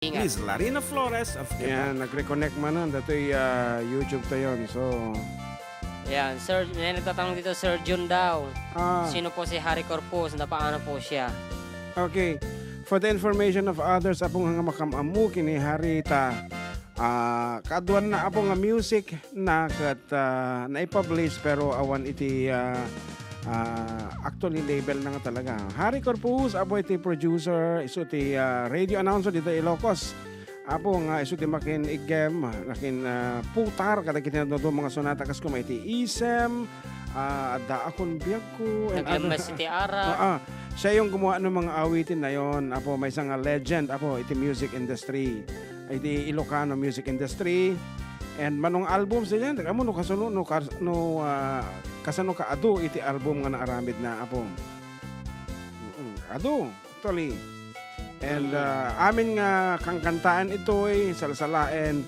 Miss Larina Flores of Yan, nag-reconnect man nun. Dato'y YouTube to yun. So, Yan, Sir, may nagtatanong dito, Sir Jun daw. ah, Sino po si Harry Corpus? Napaano po siya? okay. For the information of others, apong nga makamamu kini harita. Kaduan na apong nga music na kat na-publish pero awan iti actually label na nga talaga. Harry Corpus, apo iti producer, iso ti radio announcer dito Ilocos. Apo nga iso ti makin igem, nakin putar kada kinadto mga sonata kas kuma iti isem, da akon biyak ko and Nag-MS si Tiara. Siya yung gumawa ng mga awitin na yon. Apo may isang legend apo iti music industry. Iti Ilocano music industry. And manong album sa yan, amo no kasano kasano ka adu iti album nga naaramid na apo. Adu, actually. And amin nga kang kantaan ito ay salasalaen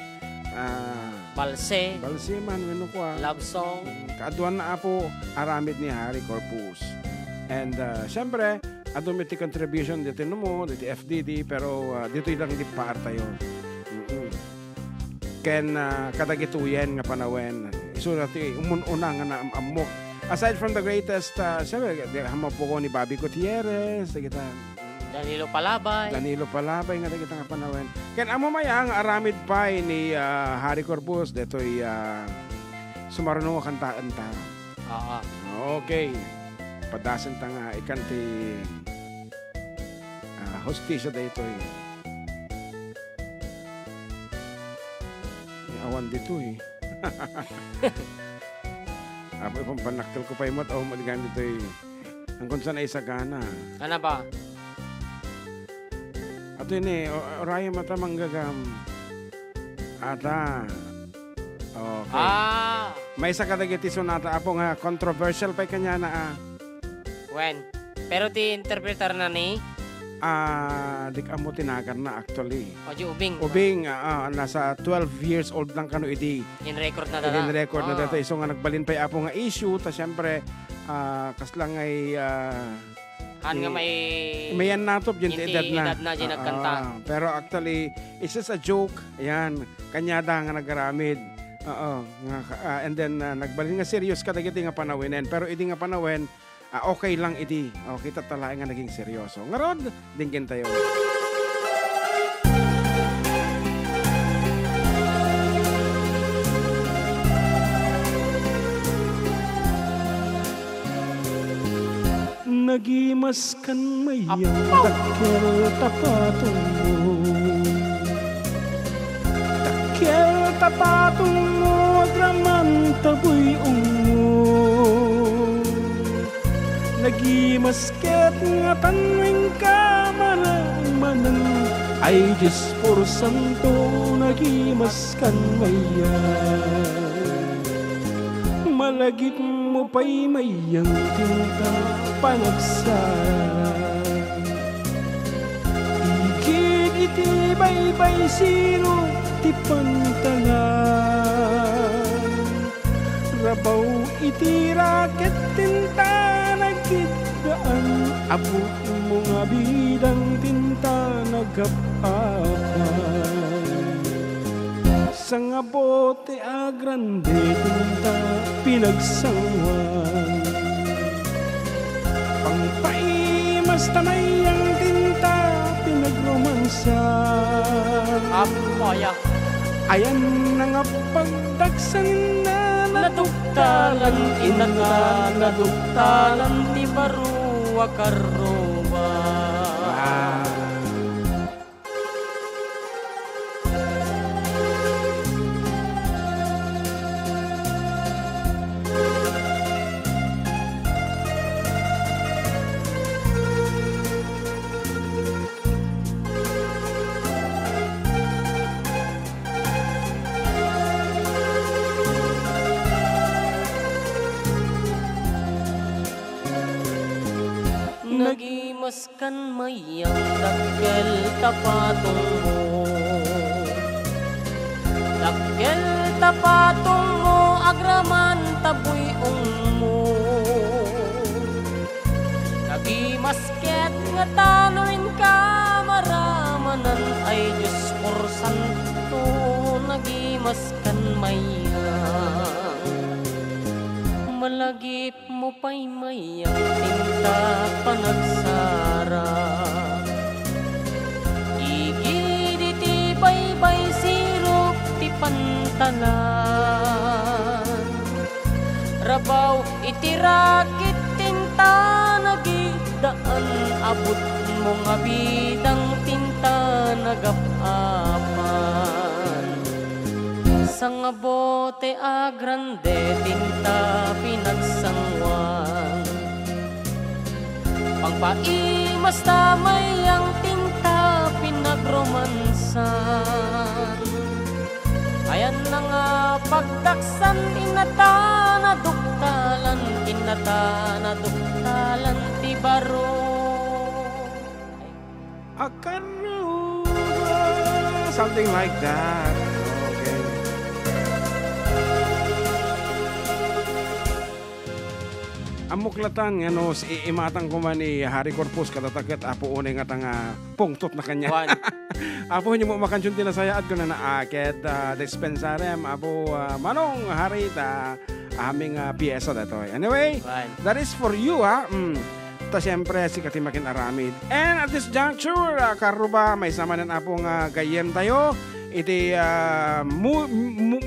Balse. balsi man weno ko. Love song. Kaaduan na apo aramid ni Harry Corpus. And syempre, adum iti contribution dito mo, dito FDD, pero dito lang di paar tayo. Ken kadagituyen nga panawen. Isurati umununa nga na amok. Aside from the greatest, syempre, hamo po ko ni Bobby Gutierrez, kita. Danilo Palabay. Danilo Palabay nga kita nga panawen. Ken amo mayang aramid pa ni Harry Corpus, detoy sumarunong kantaan ta. Oo. Okay. Padasan ta nga ikanti hostisya dito awan dito Apo ipang panaktal ko pa imot o maligan dito ang kunsan ay sagana. Ano ba? Ato yun oraya mata manggagam. Ata. Okay. May isa kadagiti sonata apo nga controversial pa kanya na When? Pero ti interpreter na ni dik amo tinagan na actually. Ojo Ubing. Ubing, nasa 12 years old lang kano idi. In record na dala. In record na dito. So nga nagbalin pa apo nga issue. Ta syempre, kaslang ay Han nga may mayan natop yun ti edad na. edad na dyan nagkanta. Pero actually, it's just a joke. Ayan, kanyada nga nagaramid. And then, nagbalin nga serious kadagiti nga panawinen. Pero idi nga panawin, okay lang iti. Okay, tatalain nga naging seryoso. Ngarod, dingkin tayo. Nagimas kan mayang dakkel tapatong mo. Dakkel tapatong mo, agraman taboy mo. Nagimasket nga tanwing kamarang manang ay Diyos por santo nagimaskan mayan. Malagit mo pa'y mayang tinta panagsaran. Igid iti baybay sino ti pantalan. Rabaw iti raket tinta nagkidaan. Abot mga bidang tinta nagapapan. Sa nga bote agrande tinta pinagsangwan. Pangpaimas tanay ang tinta pinagromansan. Apoya. Ayan na nga pagdagsan na Naduktalan inanga, naduktalan ti baruwa karuba. Nagimas kan mayang dakkel tapatong mo. Dakkel tapatong mo, agraman tabuy mo. Nagimasket nga tanoin ka maramanan ay Diyos santo nagimas kan mayang malagip mo pa'y mayang tinta panagsara igidi ti baybay sirok ti pantalan rabaw itirakit tinta nagidaan abot mo nga bidang tinta nagapapan sa nga bote a grande tinta pinagsangwan pangpaimas tamay ang tinta pinagromansan ayan na nga pagdaksan inata na duktalan ti baro Akaruba, something like that. Okay. Amuklatan nga no, si imatang ko man ni Hari Corpus katataket apo unay nga tanga pungtot na kanya. Juan. Apo nyo mo makansyon tinasayat ko na naakit dispensarem apo manong hari ta aming piyesa dato. Anyway, Juan. that is for you ha. Ta siyempre si Katimakin Aramid. And at this juncture, Karuba, may sama na apong gayem tayo. Iti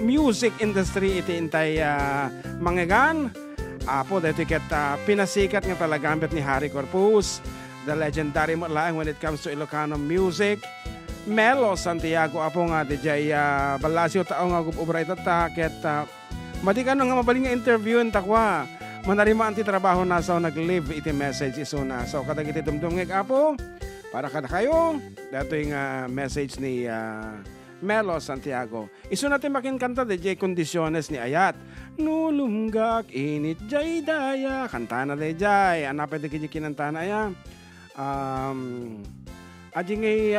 music industry, iti intay mangyagan. Apo, dito ket pinasikat nga talagambit ni Hari Corpus. The legendary mo lang when it comes to Ilocano music. Melo Santiago, apo nga, DJ Balasio, tao nga gububray tata. Ket madi ka nga mabaling nga interview, takwa. Manarima anti trabaho na sa nag-live iti message iso na. So kadag iti dumdumngeg apo para kada kayo dato yung message ni Melo Santiago. Iso natin makinkanta DJ Condiciones ni Ayat. Nulumgak init jay daya. Kanta na DJ. Anapay di kiji kinanta na ya. Aji ngay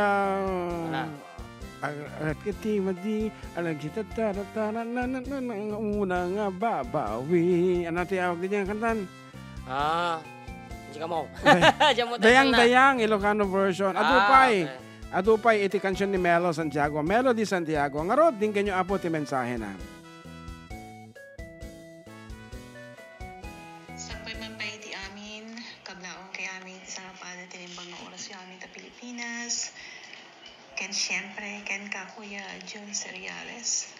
at kiti madi alang kita tara una nga babawi anati awag din yung kantan Hindi ka mo. dayang Ilocano version adupay iti kansyon ni Melo Santiago Melody Santiago nga rod din kanyo apo ti mensahe na Sakpay man pa iti amin kablaong kay amin sa pada tinimbang nga oras yung amin ta Pilipinas. Ken siyempre, ken ka Kuya Jun Seriales.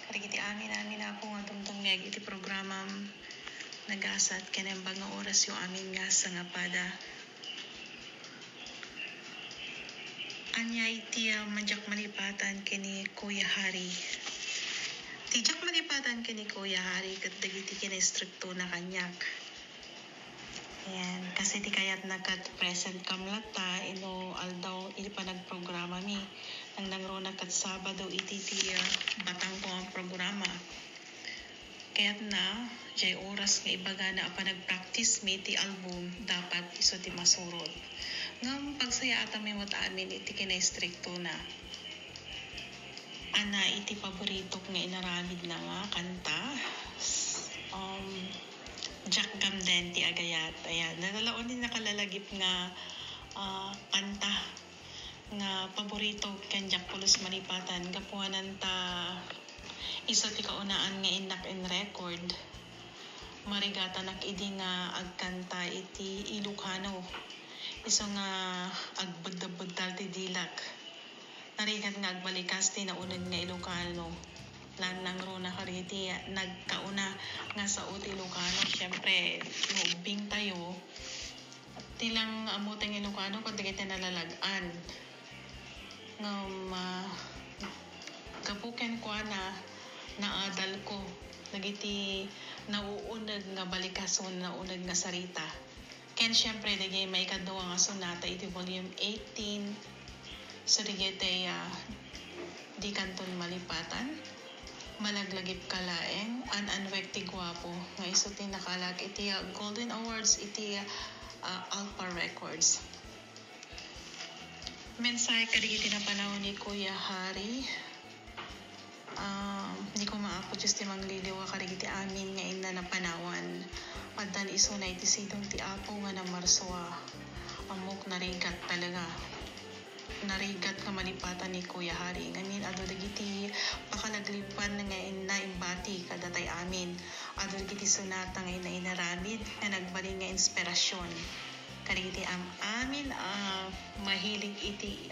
Karigiti amin na po nga tumtungeg iti programa nagasat ken embang nga oras yung amin nga sa nga pada. Anya iti manjak malipatan kini Kuya Hari. Tijak malipatan kini Kuya Hari kat dagiti kinistrikto na kanyak. Ayan, kasi di kaya't nagkat-present kamlata, ino aldaw, ili pa nagprograma mi. Nang nangro nagkat Sabado, iti batang ko ang programa. Kaya't na, jay oras nga ibaga na pa nag-practice mi, ti album, dapat iso ti masurod. Ngam pagsaya ata may mata amin, iti kinaistrikto na. Ana, iti paborito nga inaramid na nga, kanta. Jack Gamden ti Agayat. Ayan, nalalaon din nakalalagip nga kanta nga paborito ken Jack Pulos Malipatan. Gapuanan ta iso ti kaunaan nga inak in record. Marigata nakidi nga agkanta iti Ilocano. Iso nga agbagdabagdal ti dilak. Narigat nga agbalikas ti naunad nga Ilocano. Lanang runa kariti nagkauna nga sa uti Ilocano. Siyempre, nubing tayo. Tilang amuteng Ilocano kung di kita nalalagaan. Kapuken ko na naadal ko. Nagiti nauunag nga balikason, naunag nga sarita. Ken siyempre, nagay may kadawa nga sonata iti volume 18. So, digite di kanton malipatan. Malaglagip kalaeng anwek ti gwapo nga iso ti nakalag iti Golden Awards iti Alpha Records. Mensahe kadigiti na panahon ni Kuya Hari. Hindi ko maapo just ti mangliliwa kadigiti amin nga ina na panawan. Paddan iso na iti sidong ti apo nga na marswa. Amok narigat talaga. narigat nga malipatan ni Kuya Hari. Ngamin, ado dagiti pakalaglipan nga naimbati kadatay amin. Ado dagiti sunata nga inainaramid na nagbalin nga inspirasyon. Kariti amin mahilig iti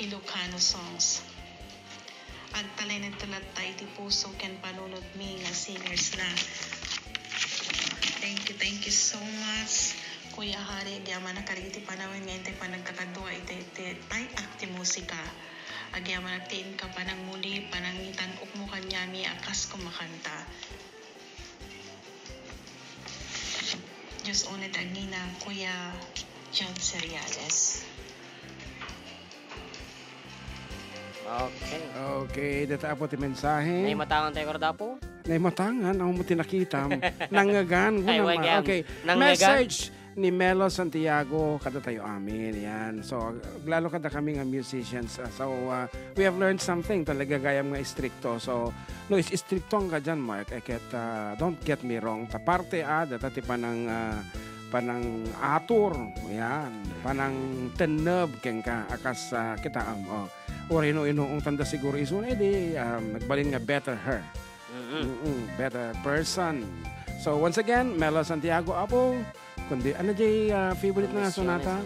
Ilocano songs. Agtalay nagtulat ta iti puso ken panunod mi nga singers na. Thank you so much. Kuya Hari, agyaman na kariti panawin nga intay panagkakadua iti tay akti musika. Agyaman nagtiin ka panang muli, panangitan ukmo kanyami akas kumakanta. Diyos uned agina, Kuya John Seriales. Okay. Okay, data po ti mensahe. May matangan tayo karda po? Naimatangan, ako mo tinakita. Nangagan. Ay, wag yan. Okay, Nangagan? message ni Melo Santiago, kada tayo amin. Yan. So, lalo kada kami nga musicians. We have learned something. Talaga gayam nga istrikto. So, no, is istrikto ka dyan, Mark. Don't get me wrong. Ta parte dati panang atur. Yan. Panang teneb keng ka. Akas kita or ino-inoong tanda siguro isun, nagbalin nga better her. Better person. So once again, Melo Santiago Apo, kundi ano jay favorite na sonata?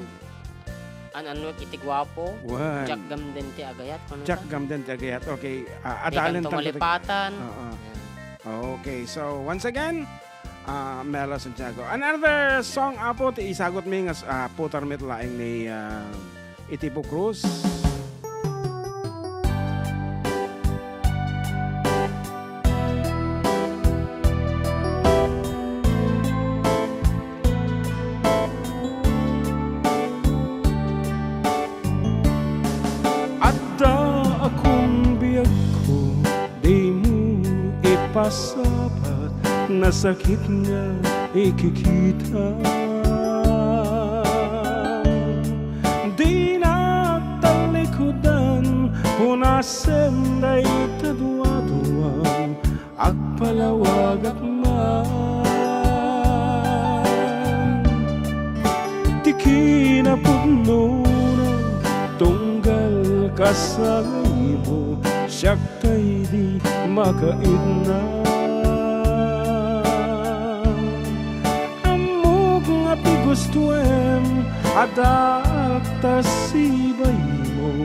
Ano iti gwapo? One. Jack Gamden ti agayat. Jack Gamden ti agayat. Okay, Adalin adalin malipatan. Okay, so once again, Melo Santiago. Another song Apo ti isagot mi nga putar mit laing ni Itipo Cruz. Pasapat na sakit nga ikikita, di na talikodan hunasen day tadwa-duwang agpalawag at man di kinapugno na tunggal kasalibo siyak tay di makaidna amog nga pigustuem adak tasibay mo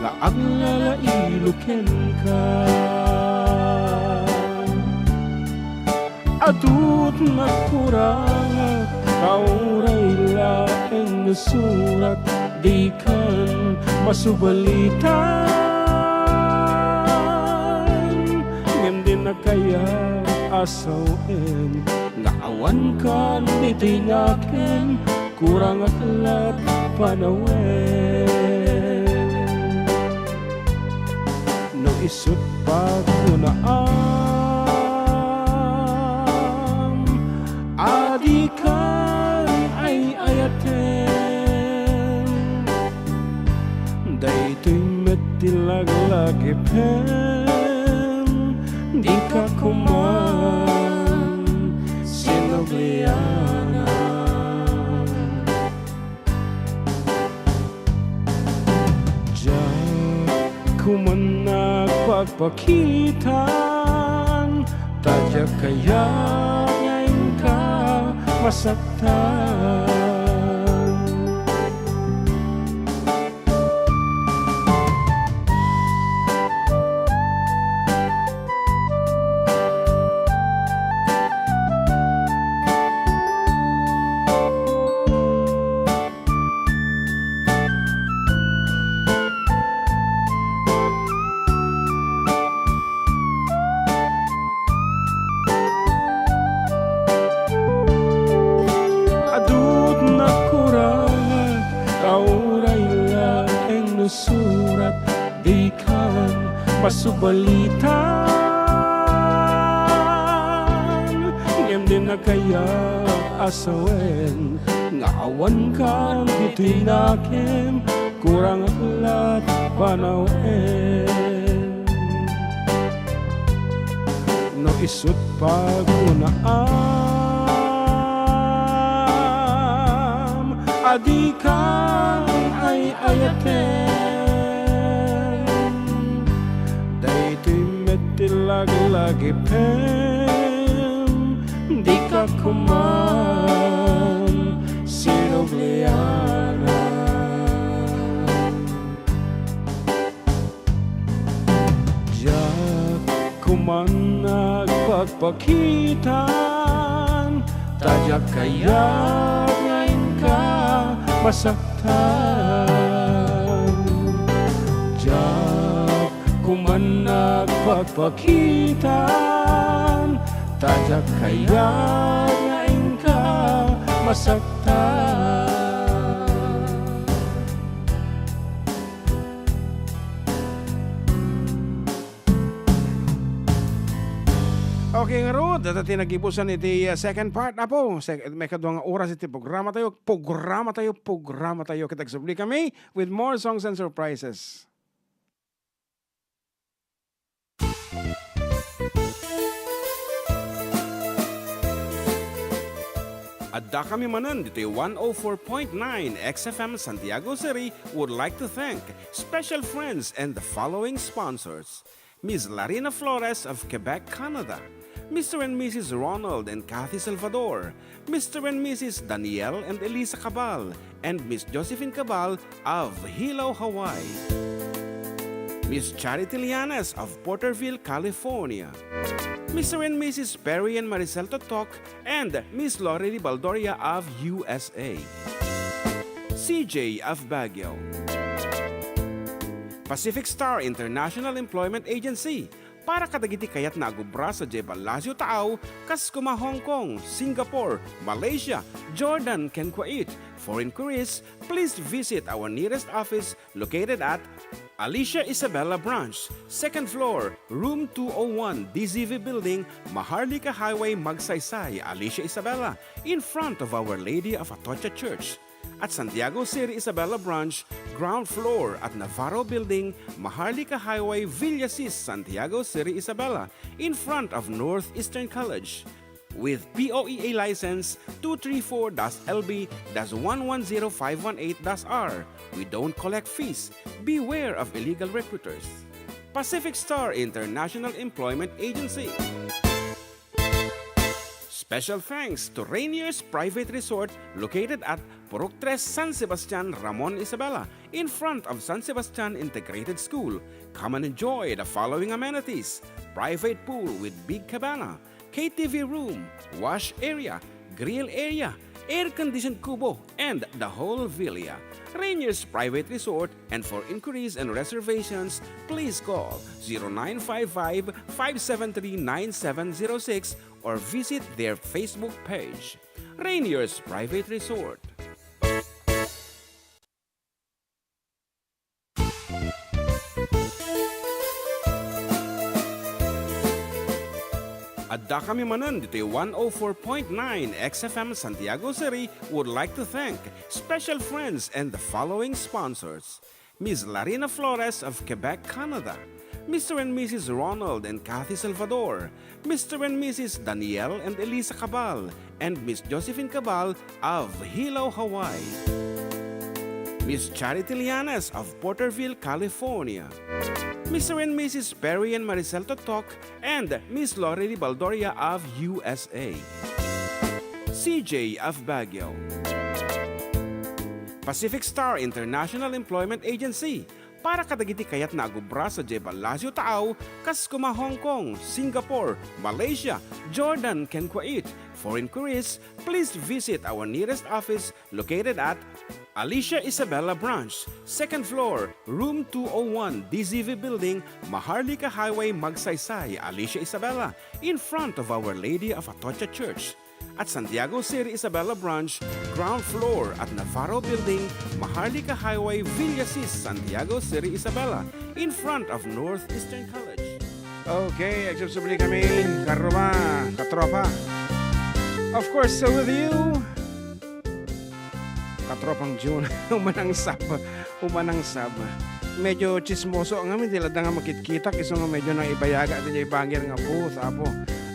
nga aglalailuken ka adut nagkurang kauray laeng surat di kan masubalitan na kaya asawin nga awan ka nitinakin kurang aklat panawin no isut pagkunaam adikan ay ayaten daytoy metilaglagipen di ka kuman sinobliana diyan kuman nagpagpakitan tadya kaya ngayon ka masaktan surat di kan masubalitan ngem din na kaya asawen nga awan kan ditinakem kurang aklat panawen no isut pagkunaam adi ka ay ayaten daytoy metilaglag ipem di ka kuman sinobliana diyak kuman nagpagpakitan tadyak kaya ngayon ka masaktan diyak kuman nagpagpakitan tadyak kaya ngayon ka masaktan. Okay nga Rod, at tinagibusan iti second part na po. May kaduang oras iti programa tayo, kitagsubli kami with more songs and surprises. Adda kami manan dito 104.9 XFM Santiago City would like to thank special friends and the following sponsors. Ms. Larina Flores of Quebec, Canada. Mr. and Mrs. Ronald and Kathy Salvador. Mr. and Mrs. Danielle and Elisa Cabal. And Miss Josephine Cabal of Hilo, Hawaii. Miss Charity Lianes of Porterville, California. Mr. and Mrs. Perry and Maricel Totok and Miss Lori Baldoria of USA. CJ of Baguio. Pacific Star International Employment Agency. Para kadagiti kayat na agubra sa Jebel Lazio Tao, kas kuma Hong Kong, Singapore, Malaysia, Jordan, ken Kuwait. For inquiries, please visit our nearest office located at Alicia Isabella Branch, 2nd floor, room 201, DZV Building, Maharlika Highway, Magsaysay, Alicia Isabella, in front of Our Lady of Atocha Church. At Santiago City Isabela Branch, ground floor at Navarro Building, Maharlika Highway, Villasis, Santiago City Isabela, in front of Northeastern College. With POEA license 234-LB-110518-R. We don't collect fees. Beware of illegal recruiters. Pacific Star International Employment Agency. Special thanks to Rainier's Private Resort located at Purok 3 San Sebastian, Ramon Isabela, in front of San Sebastian Integrated School. Come and enjoy the following amenities: private pool with big cabana, KTV room, wash area, grill area, air-conditioned kubo, and the whole villa. Rainier's Private Resort, and for inquiries and reservations, please call 0955-573-9706 or visit their Facebook page. Rainier's Private Resort. Adda kami manan dito 104.9 XFM Santiago City would like to thank special friends and the following sponsors. Ms. Larina Flores of Quebec, Canada. Mr. and Mrs. Ronald and Kathy Salvador. Mr. and Mrs. Danielle and Elisa Cabal. And Miss Josephine Cabal of Hilo, Hawaii. Miss Charity Lianes of Porterville, California. Mr. and Mrs. Perry and Maricel Totok and Miss Lori Baldoria of USA. CJ of Baguio. Pacific Star International Employment Agency. Para kadagiti kayat na agubra sa Jebel Lazio Tao, kas kuma Hong Kong, Singapore, Malaysia, Jordan, ken Kuwait. For inquiries, please visit our nearest office located at Alicia Isabella Branch, 2nd floor, room 201, DZV Building, Maharlika Highway, Magsaysay, Alicia Isabella, in front of Our Lady of Atocha Church. At Santiago City Isabela Branch, ground floor at Navarro Building, Maharlika Highway, Villasis, Santiago City Isabela, in front of Northeastern College. Okay, agsubsubli kami, karuma, katropa. Of course, so with you, katropang June, umanang sab. Medyo chismoso ang amin, dilad nga makikita, kiso nga medyo nang ibayaga, at yung ibangir nga po, sapo.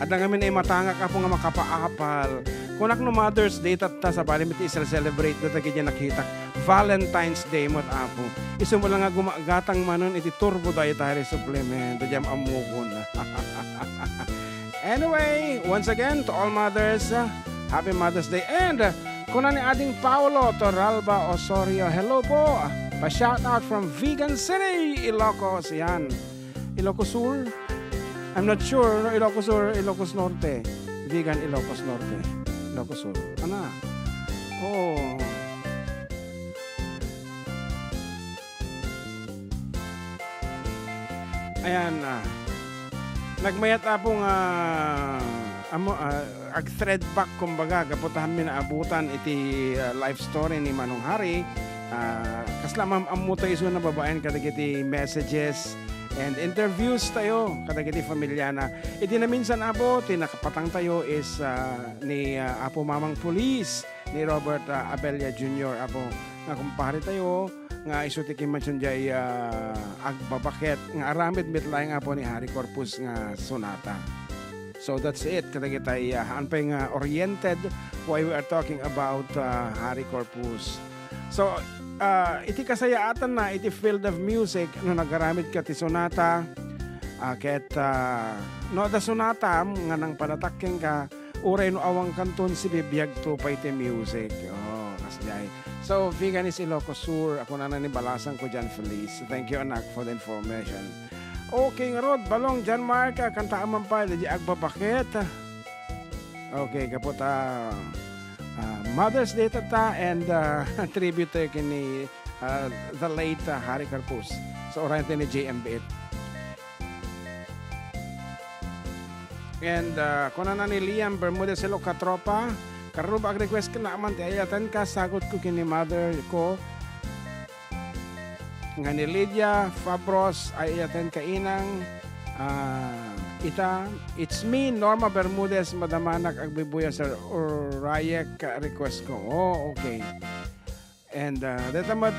At ang amin ay matangak ako nga makapaapal. kunak no Mother's Day tatta sa balim iti isal celebrate na tagi dyan nakita Valentine's Day mo apo. Iso mo lang nga gumagatang manon iti turbo dietary supplement. Diyam amukon. Anyway, once again to all mothers, happy Mother's Day. And kuna ni ading Paolo Torralba Osorio, hello po. Pa-shout out from Vegan City, Ilocos. Yan. Ilocos Sur? I'm not sure. No? Ilocos Sur, Ilocos Norte. Vegan Ilocos Norte. Ilocos Sur. Ano? Oh. Ayan. Nagmayat apong ag-thread back kumbaga kaputahan mi naabutan iti life story ni Manong Hari. Kasla amu tayo iso na babaen kadagiti messages and interviews tayo kadagiti familya na iti na minsan apo tinakapatang tayo is ni Apo Mamang Police ni Robert Abella Jr. Apo nga kumpare tayo nga iso ti kimansion jay agbabaket nga aramid mitlaing apo ni Harry Corpus nga sonata. So that's it. Kadagitay anpay nga oriented why we are talking about Harry Corpus. So iti kasayaatan na iti field of music no nagaramid ka ti sonata ket no da sonata nga nang panatakking ka uray no awang kanton si bibiyag to pa iti music. Oh, kasjay. So, Vegan is Ilocos Sur. Ako na ni balasan ko dyan, Felice. Thank you, anak, for the information. Okay, nga Rod, balong, John Mark, kantaan man pa, di agbabakit. Okay, kapot, Mother's Day tata, and tribute to kini the late Harry Corpus. So, oriented ni JM8. And kuna na ni Liam Bermudez Silo Katropa, karub ag request ka na aman ti ayatan ka sagot ko kini mother ko nga ni Lydia Fabros ay ayatan ka inang it's me Norma Bermudez madamanak agbibuya sa Urayek ka request ko. Oh, okay. And detamat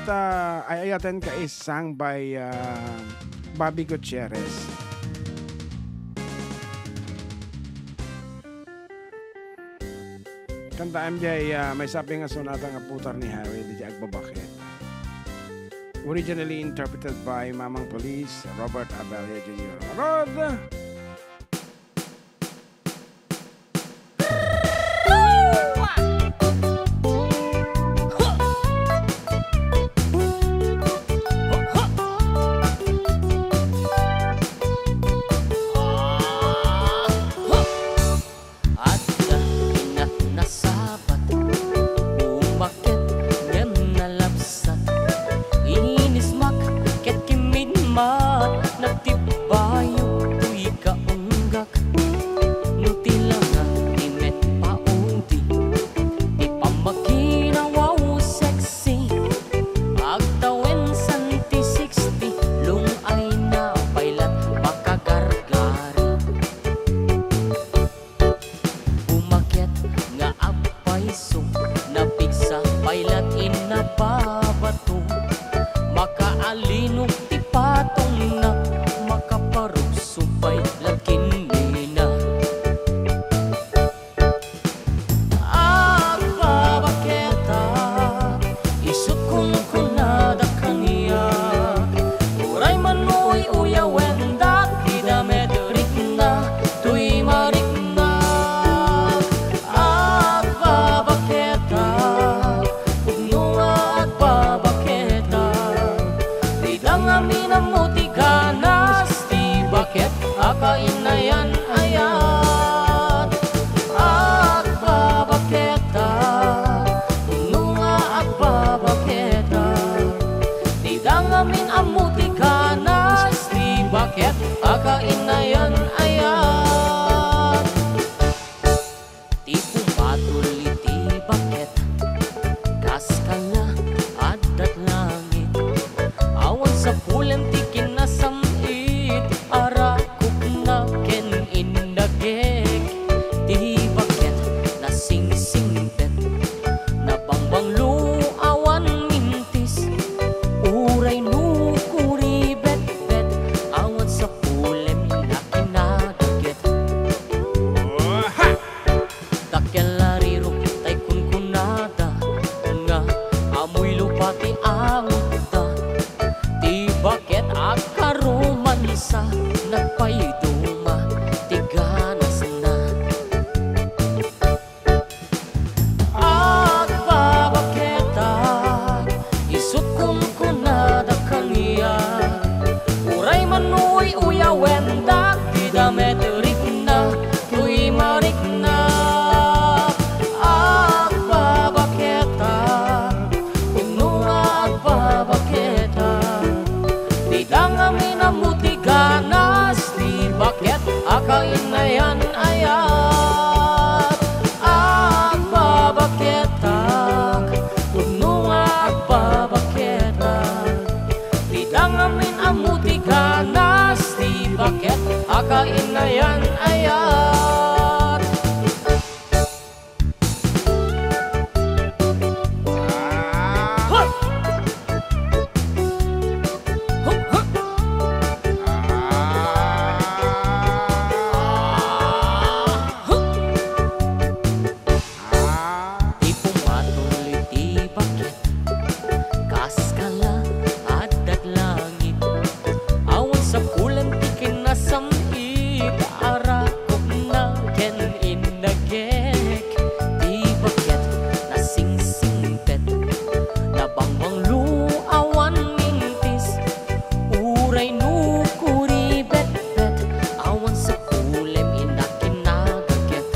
ay ayatan ka is sang by Bobby Gutierrez. Kantaan jay may sabi nga sonata nga putar ni Harry di agbabakit. Originally interpreted by Mamang Police, Robert Abella Jr. Rod! Inismak ket kimid mat nagtibayo tuig sa nagpayduma tiganas na. At babaketa isut kung kunada kaniya uray manuy uya wenda tida meterik na tuy marik na. At babaketa ununga at babaketa bidang amin ang mutiganas di bakit akain na yan ayat. At babaketa ununga at babaketa bidang amin ang mutiganas di bakit akain na yan ayat. Huh! Huh, huh. Di pumatuloy di bakit kaskala adat langit awan sa pulan di kinasamit arakok na ken inagek di bakit nasingsingpet nabangwang luawan mintis uray nukuri bet-bet awan sa kulem inakinagaget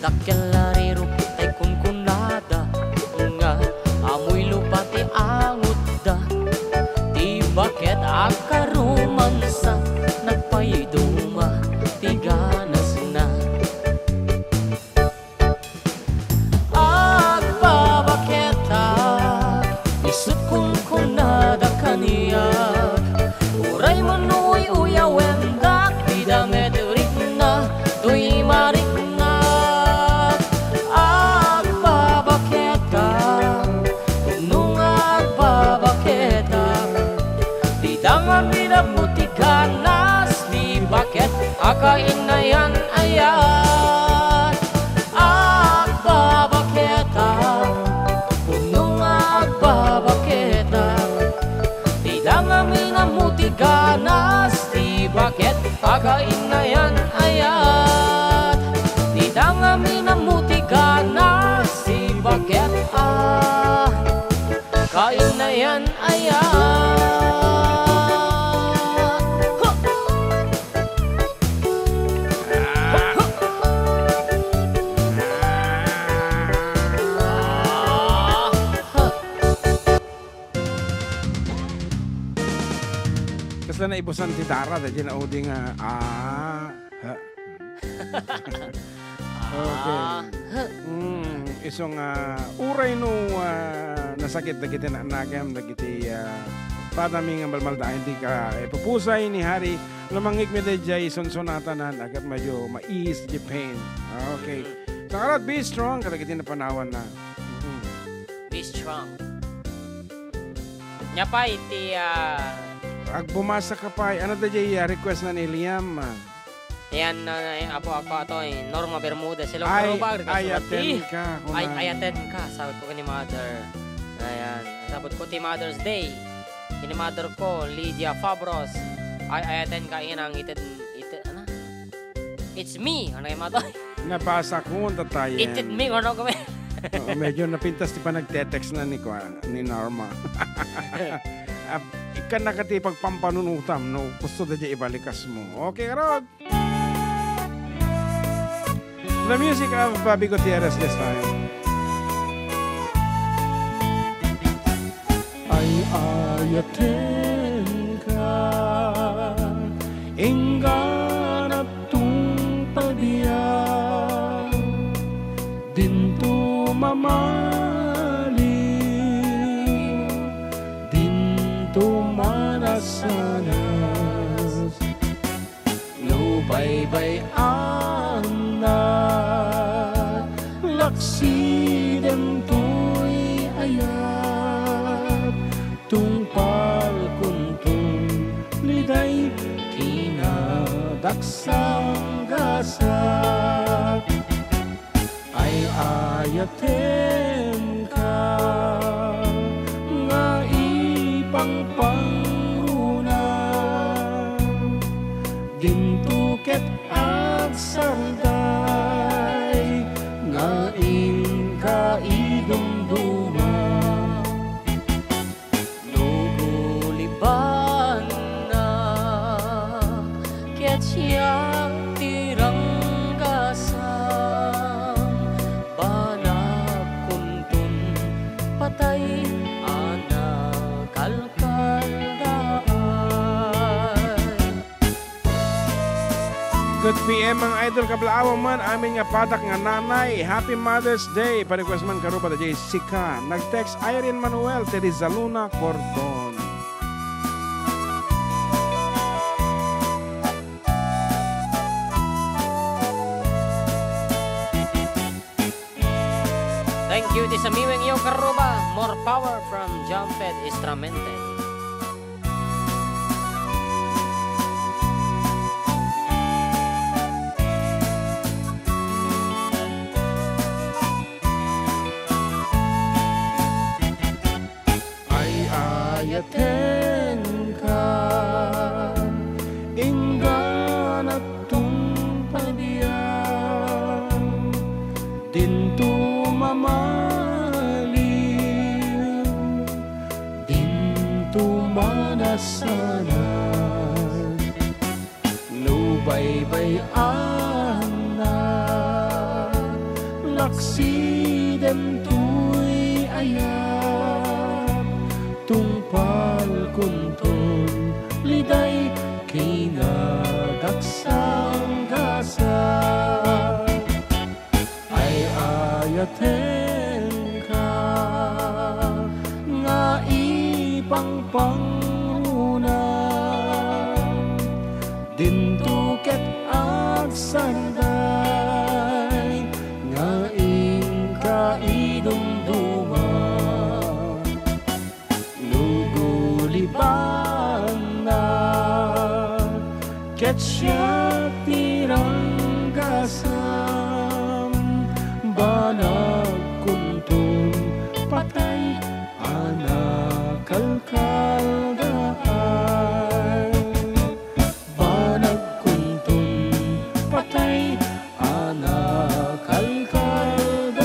dakyalariro tay kunkunada nga amoy lupati angot da di bakit akaruman sa nagpayduma tiganas na. At babaketa isut kung kunada kaniyak uray manuy uya wenda tida meterik na tuy marik na. At babaketa ununga at babaketa bidang amin ang mutiganas di bakit akain na yan ayat. At babaketa ununga at babaketa bidang amin ang mutiganas di bakit akain na yan ayat. Bidang amin ang mutiganas di bakit kain na yan ayat. Huh! Kasla na ibusan ti Dara dahil na udi nga ha. Okay. Isong uray no nasakit dagiti na nagam dagiti padami nga balmalda hindi ka pupusay ni Hari lamangik mi dayjay sonsonatanan agat medyo mais di pain. Okay. So karat be strong kadagiti na panawan na. Be strong. Nya pa iti Ag bumasa ka pa ano dayjay request na ni Liam. yan apo ako ato Norma Bermuda sila Ay, pero bag ayaten ka. ay ayaten ka sabi ko ni mother. Ayan, sabot ko ti Mother's Day. Kini mother ko Lydia Fabros. Ay ayaten ka inang ited ano? It's me, ano kay mother? Nabasa ko tatayan. Ited me ano ko. Medyo napintas ti pa nagte-text na ni Norma. Ikan na kati pagpampanunutam no gusto da ibalikas mo. Okay, Rod. The music of Bobby Gutierrez this time. Ay ayaten ka enggan at tumpadiya dinto mamali dinto manasanas no bye-bye na laksiden to'y ayat tungpal kuntong liday kinadaksang gasak ay ayaten ka nga ipangpangruan siya tiranggasam banag kuntun patay anak kalkaldaay. Good PM mga idol kablaaw man amin nga padak nga nanay. Happy Mother's Day. Pa-request man karupa da Jessica. Nag-text Irene Manuel Terizaluna Cordon. Thank you to sa miweng yo karuba. More power from Jumped Instrumente. Ay ayaten ka inggan at tumpadiyan dinto mamaliw dinto manasanan nubaybayan na laksiden tuy ayat tungpal kuntun liday kinadaksang gasal ay ayaten ka nga ipang pangunan dinto ket agsanday nga kaidumduman nuguliban na ket siya tiranggasam banag kuntun patay anak kalkaldaay banag kuntun patay anak kalkaldaay.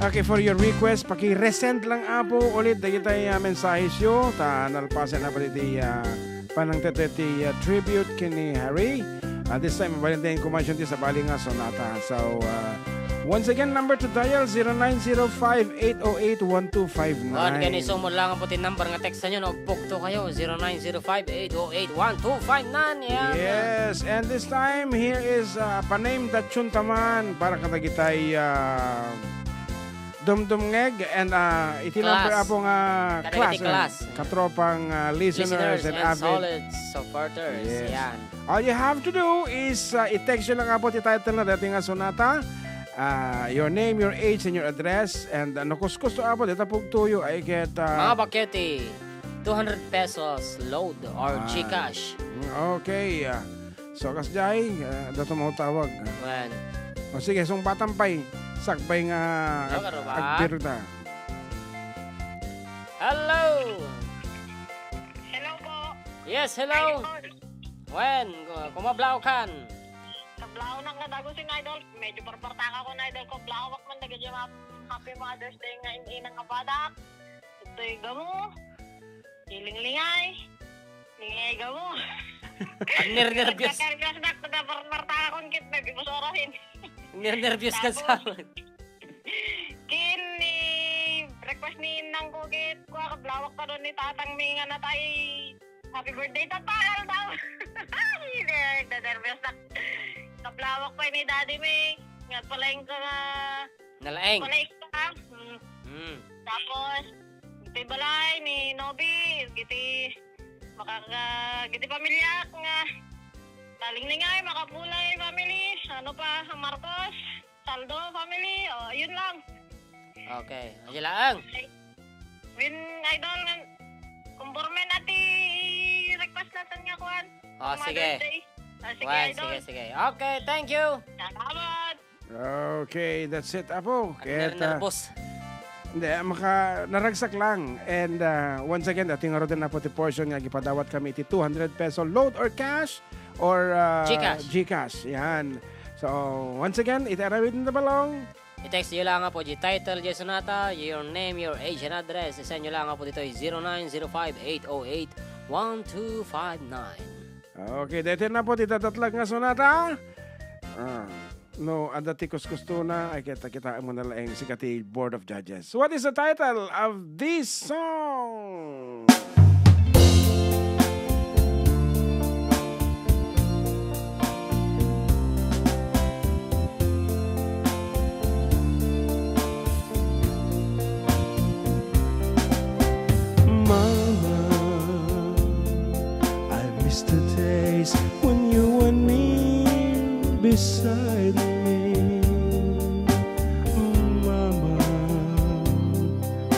Okay, for your request, paki-resend lang apo ulit dahil tayo mensahe siyo. Ta nalpasan na pala di panang teteti tribute kini Harry. This time, Valentine Kumasyon ti sa bali nga sonata. So, once again, number to dial 0905-808-1259. Kuan kani mo lang ang puti number nga text nyo no pukto kayo 0905-808-1259. Yes, and this time, here is paname Datchun Taman para katagitay Dumdumngeg and iti number Class. apo nga Katagiti class, class. katropang listeners and avid. solid supporters. Yes. Yan. All you have to do is i-text nyo lang apo ti title na dating nga sonata, your name, your age, and your address, and nakuskus to apo dito pugtuyo ay get Mga bakyoti, 200 pesos load or Gcash. okay. So kasjay, dato mo tawag. Wen. O sige, sung patampay, sakpay nga Hello, karuba. agpirta. Hello. Hello po. Yes, hello. Wen, kumablaw kan. Kablaw nang nadago si Idol. Medyo parpartaka ko na Idol ko. Blawak man nagay Happy Mother's Day nga inang nga padak. Ito'y gamo. Ilinglingay. Lingay gamo. Ang nervyos. Nagkakargas na parpartaka kong kit. Nagbibusorahin. Nervyos ka sa Kini request ni Nang Kukit. Kuha kablawak ka doon ni Tatang Minga na tayo. Happy birthday, tatakal daw. Nervyos na. Kablawak pa ni Daddy May. Nga pala yung nalaeng. palaik ka. Tapos, giti balay ni Nobi. Giti pamilya nga. Talinglingay, Makapulay family. Ano pa, Marcos. Saldo family. O, yun lang. Okay. Ang lang. Win Idol, kumburme nati request natin nga kuhan. Oh, sige. Sige, Wen, Idol. sige. Okay, thank you. Salamat. Okay, that's it apo. Ket, Nervous. hindi, naragsak lang. And once again, dating nga rin na po ti portion nga gipadawat kami iti 200 peso load or cash or Gcash. Gcash. Yan. So, once again, iti arawid na balong. I-text nyo lang nga po yung title, yung sonata, your name, your age, and address. Isend nyo lang nga po dito yung 0905-808-1259. Okay, dito na po titatatlag nga sonata. No, adati kuskusto na ay kita mo na lang si Kati Board of Judges. What is the title of this song? Mama, I miss the days when you were near beside me. Mama,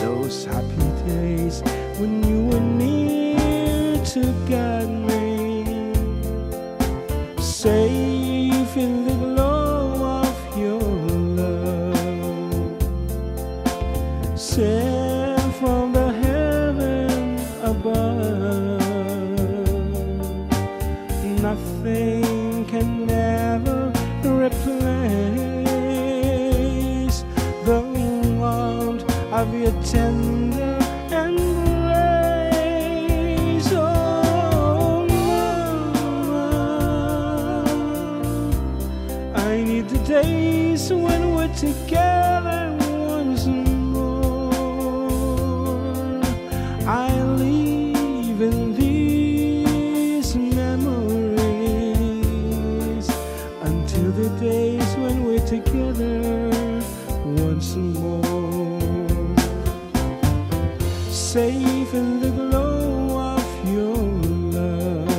those happy days when you were near to guide me, safe in the glow of your love, sent from the heaven above. Nothing can ever replace the warmth of your tender embrace. Oh, Mama, I need the days when we're together once more. I live in these memories until the days when we're together once more. Safe in the glow of your love,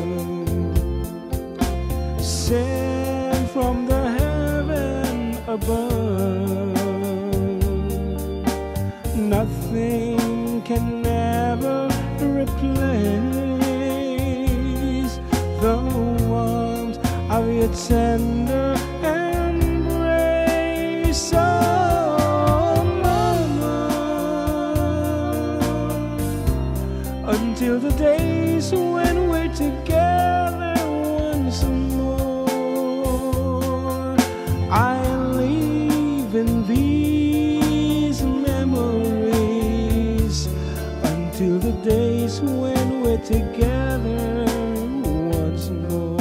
sent from the heaven above. Nothing can ever replace the warmth of your tender embrace. Oh, Mama, until the days when we're together once more. I live in these memories until the days when we're together once more.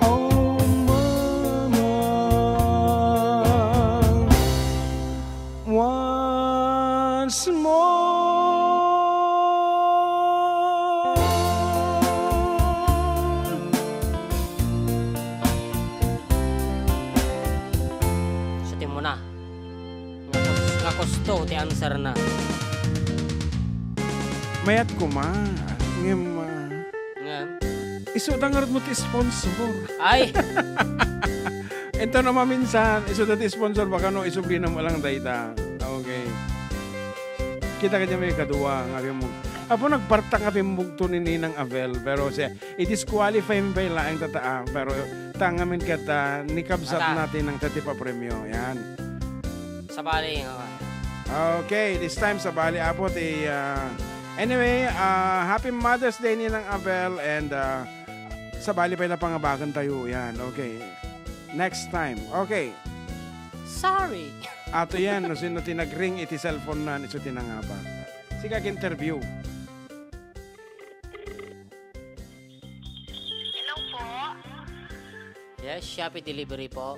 Oh, Mama, once more. Sutin mo na. Nga gusto, ti answer na. Mayat ko ma. Ngem, Nga. isudangarad mo ti sponsor. Ay! Ito naman minsan, isudat ti sponsor baka no isubli na mo lang dayta. Okay. Kita kanya may kadua nga mo. Apo nagparta nga pimbugto ni Ninang Avel pero siya i-disqualify mo ba lang ang tataa pero tangamin kata nikabsat Ata. natin ng tatipa premyo. Yan. Sabali. Okay, this time sa Bali Apot anyway, happy Mother's Day Ninang Abel and sa Bali pa na pangabagan tayo. Yan, okay. Next time. Okay. Sorry. Ato yan, no sino tinagring iti cellphone na niso tinangaba. Sige interview. Hello po. Yes, Shopee delivery po.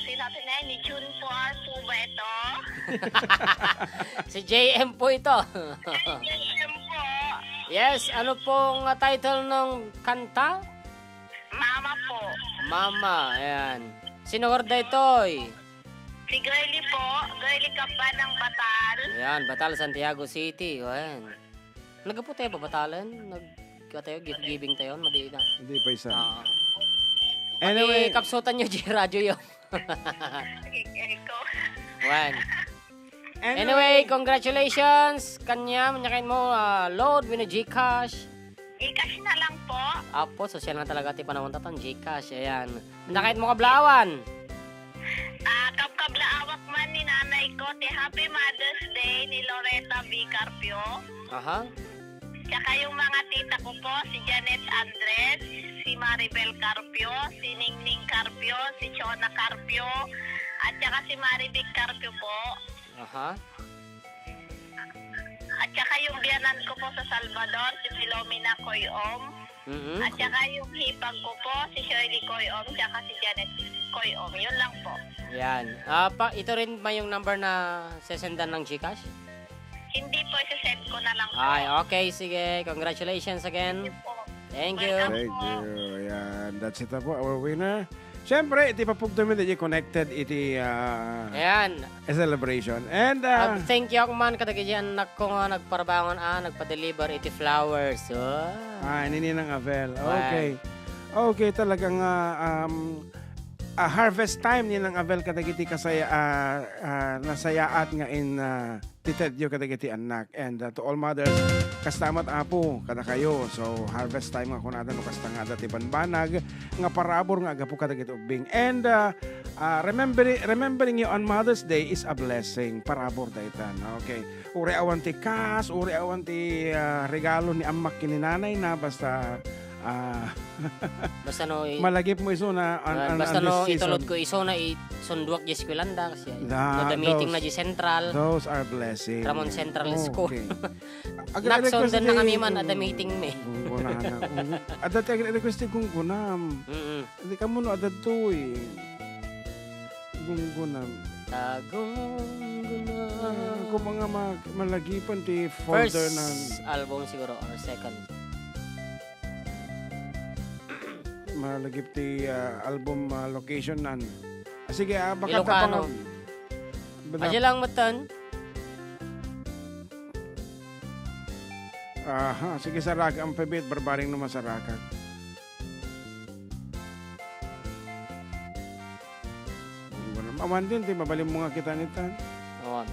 Sinabi na ni June po ba ito? Si JM po ito. JM po. Yes, ano pong title ng kanta? Mama po. Mama, ayan. Sino horda itoy? Si Girlie po. Girlie Kapa ng Batal. Ayan, Batal, Santiago City. O, ayan. Nagapo tayo ba Batalan? Tayo, gift-giving tayo, madi na. Hindi pa isa. Oo. Anyway, Kapsutan nyo, Radyo yun. Ikaw. Wan. Anyway, congratulations. Kanya, manyakain mo, load, wino Gcash. Ikash na lang po. Apo, social na talaga ti panahon tatang Gcash. Ayan. Manyakain mo kablawan. Kapkablaawak man ni nanay ko. Happy Mother's Day ni Loretta V. Carpio. Aha. Tsaka yung mga tita ko po, si Janet Andres, si Maribel Carpio, si Ningning Carpio, si Chona Carpio, at saka si Marivic Carpio po. Aha. At saka yung biyanan ko po sa Salvador, si Filomena Coyom. Mm-mm. At saka yung hipag ko po, si Shirley Coyom, saka si Janet Coyom. Yun lang po. Yan. Ito rin ba yung number na sesendan ng GCash? Hindi po, isa-send ko na lang po. Ay, okay. Sige. Congratulations again. Po. Thank you. Welcome. Thank you. Ayan, that's it na po, our winner. Siyempre, iti papugto mi that you connected iti Ayan. a celebration. And Thank you ako man katagi anak ko nga nagparbangon nagpa-deliver iti flowers. Oh. nini ng Avel. Okay. Okay, talagang harvest time ni ng Avel kadagiti kasaya nasayaat nga in titedyo kadagiti anak. And to all mothers, kastamat apo kada kayo. So harvest time nga kunada no kasta nga dati banbanag nga parabor nga agapo kadagiti ubing. And remembering you on Mother's Day is a blessing. Parabor daytan. Okay. Uri awan ti kas, uri awan ti regalo ni amak kini nanay na basta Basta no malagip mo iso na basta on no this season. itulod ko iso na sunduak di eskwelanda kasi Da- no the meeting those- na di central. Those are blessings. Ramon Central School. Okay. Naksundan na kami man at the meeting me. Gunana. Adat ay request kung gunam. Mm. Hindi ka mo no adat to eh. Gunam. Tagong Kung mga malagipan ti folder First ng album siguro or second. malagip ti album location nan. Sige, baka Ilocano. tapang. Aja lang matan. Aha, sige saraka ang pabit barbaring naman saraka. Awan din, ti mabalim mo nga kita nita. On.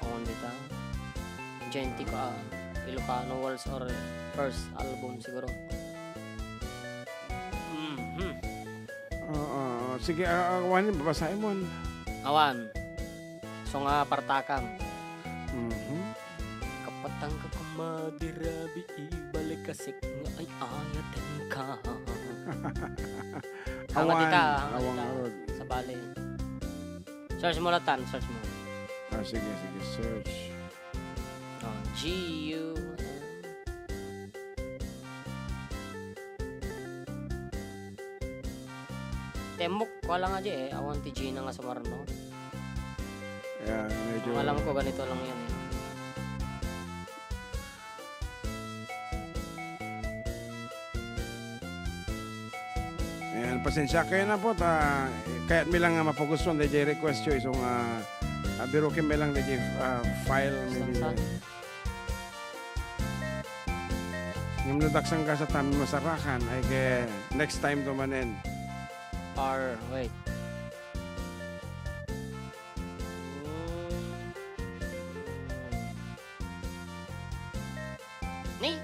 On dita. Genti ka Ilocano Walls or first album siguro. Mhm. Sige, awanin, babasahin mo. Awan. So nga partakam. Mhm. Kapatang ka kumadirabi ibalik kasik nga ay ayaten ka. Hanga dita, hanga awang dita. arod. Sa bali. Search mo latan, search mo. Sige, search. G-U-M. Temok, wala nga di awan ti Gina nga sa Marno. Ayan, medyo... Ang alam ko ganito lang yan eh. Ayan, pasensya kayo na po. Kahit may lang mapagustuhan, DJ request yo. Isong birukin may lang DJ file. Saan? Yung nadaksan ka sa tamin masarakan, ay kaya next time tumanin. Wait. Ni?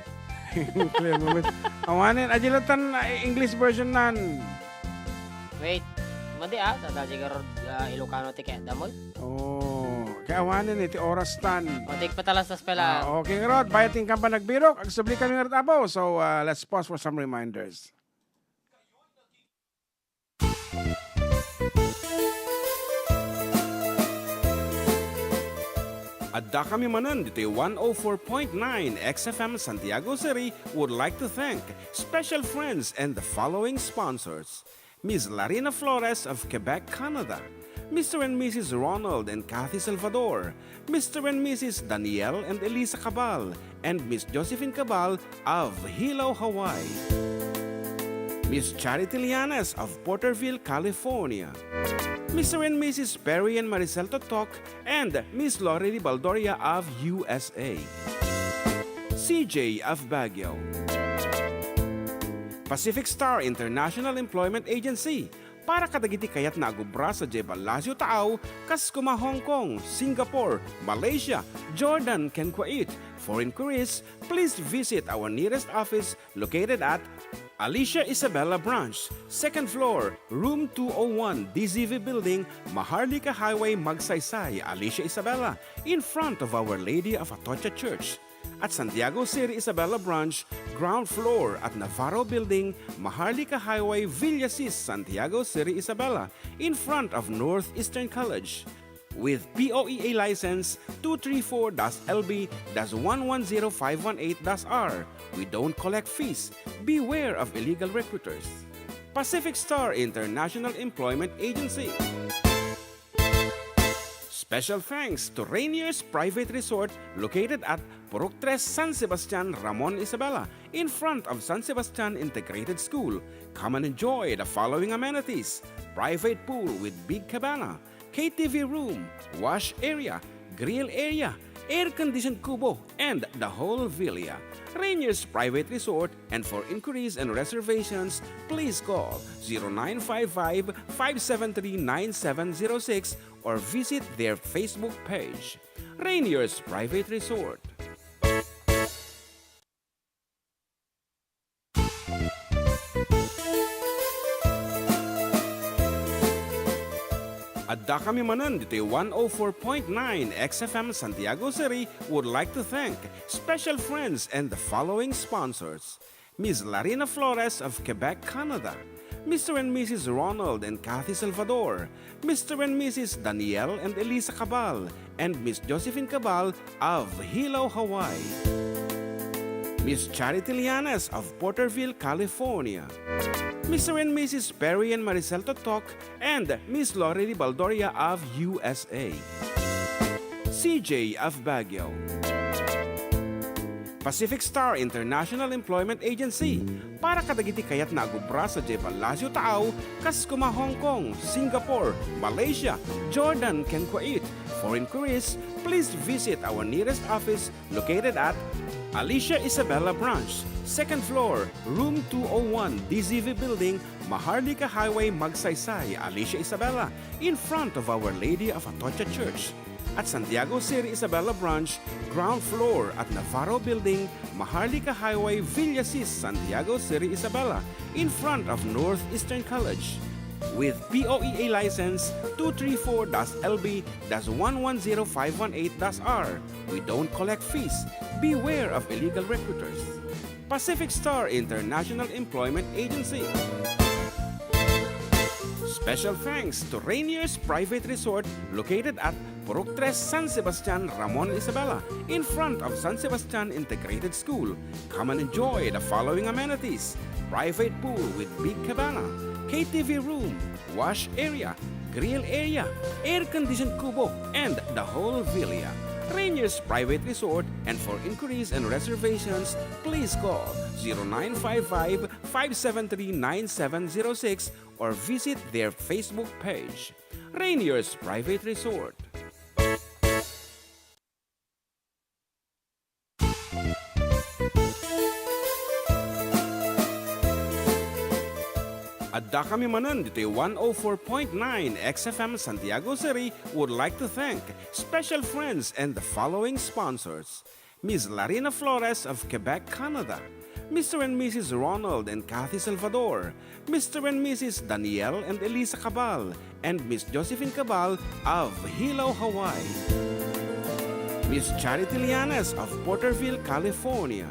Clear moment. Awanin, ajilatan English version nan. Wait. Madi tadaji ka Ilocano ti kaya damoy. Oh, kaya awanin iti oras tan. Matik patalas tas pala. Okay, Rod, bayating ka pa nagbirok. Agsubli kami nga abo. So, let's pause for some reminders. Adda kami manan dito 104.9 XFM Santiago City would like to thank special friends and the following sponsors. Ms. Larina Flores of Quebec, Canada. Mr. and Mrs. Ronald and Kathy Salvador. Mr. and Mrs. Danielle and Elisa Cabal. And Miss Josephine Cabal of Hilo, Hawaii. Miss Charity Lianes of Porterville, California. Mr. and Mrs. Perry and Maricel Totok, and Miss Lori Baldoria of USA. CJ of Baguio. Pacific Star International Employment Agency, para kadagiti kayat na agubra sa Jebel Lazio Taaw, Kaskuma, Hong Kong, Singapore, Malaysia, Jordan, ken Kuwait. For inquiries, please visit our nearest office located at Alicia Isabella Branch, 2nd floor, room 201, DZV Building, Maharlika Highway, Magsaysay, Alicia Isabella, in front of Our Lady of Atocha Church. At Santiago City Isabela Branch, ground floor at Navarro Building, Maharlika Highway, Villasis, Santiago City, Isabela, in front of Northeastern College. With POEA license 234-LB-110518-R. We don't collect fees. Beware of illegal recruiters. Pacific Star International Employment Agency. Special thanks to Rainier's Private Resort located at Purok 3 San Sebastian, Ramon, Isabela, in front of San Sebastian Integrated School. Come and enjoy the following amenities: private pool with big cabana, KTV room, wash area, grill area, air-conditioned kubo, and the whole villa. Rainier's Private Resort, and for inquiries and reservations, please call 0955-573-9706 or visit their Facebook page. Rainier's Private Resort. Adda kami manan dito 104.9 XFM Santiago City would like to thank special friends and the following sponsors: Ms. Larina Flores of Quebec, Canada, Mr. and Mrs. Ronald and Kathy Salvador, Mr. and Mrs. Danielle and Elisa Cabal, and Miss Josephine Cabal of Hilo, Hawaii, Miss Charity Lianes of Porterville, California, Mr. and Mrs. Perry and Maricel Totok, and Miss Lorely Baldoria of USA, CJ of Baguio, Pacific Star International Employment Agency, para kadagiti kayat na agubra sa J. Palacio Tao, kas kuma Hong Kong, Singapore, Malaysia, Jordan, ken Kuwait. For inquiries, please visit our nearest office located at Alicia Isabela Branch, 2nd floor, room 201, DZV Building, Maharlika Highway, Magsaysay, Alicia Isabela, in front of Our Lady of Atocha Church. At Santiago City Isabela Branch, ground floor at Navarro Building, Maharlika Highway, Villasis, Santiago City Isabela, in front of Northeastern College. With POEA license 234-LB-110518-R. We don't collect fees. Beware of illegal recruiters. Pacific Star International Employment Agency. Special thanks to Rainier's Private Resort located at Purok 3 San Sebastian, Ramon, Isabela, in front of San Sebastian Integrated School. Come and enjoy the following amenities: private pool with big cabana, KTV room, wash area, grill area, air-conditioned kubo, and the whole villa. Rainier's Private Resort, and for inquiries and reservations, please call 0955-573-9706 or visit their Facebook page. Rainier's Private Resort. Adda kami manan dito 104.9 XFM Santiago City would like to thank special friends and the following sponsors: Ms. Larina Flores of Quebec, Canada, Mr. and Mrs. Ronald and Kathy Salvador, Mr. and Mrs. Danielle and Elisa Cabal, and Miss Josephine Cabal of Hilo, Hawaii, Miss Charity Lianes of Porterville, California,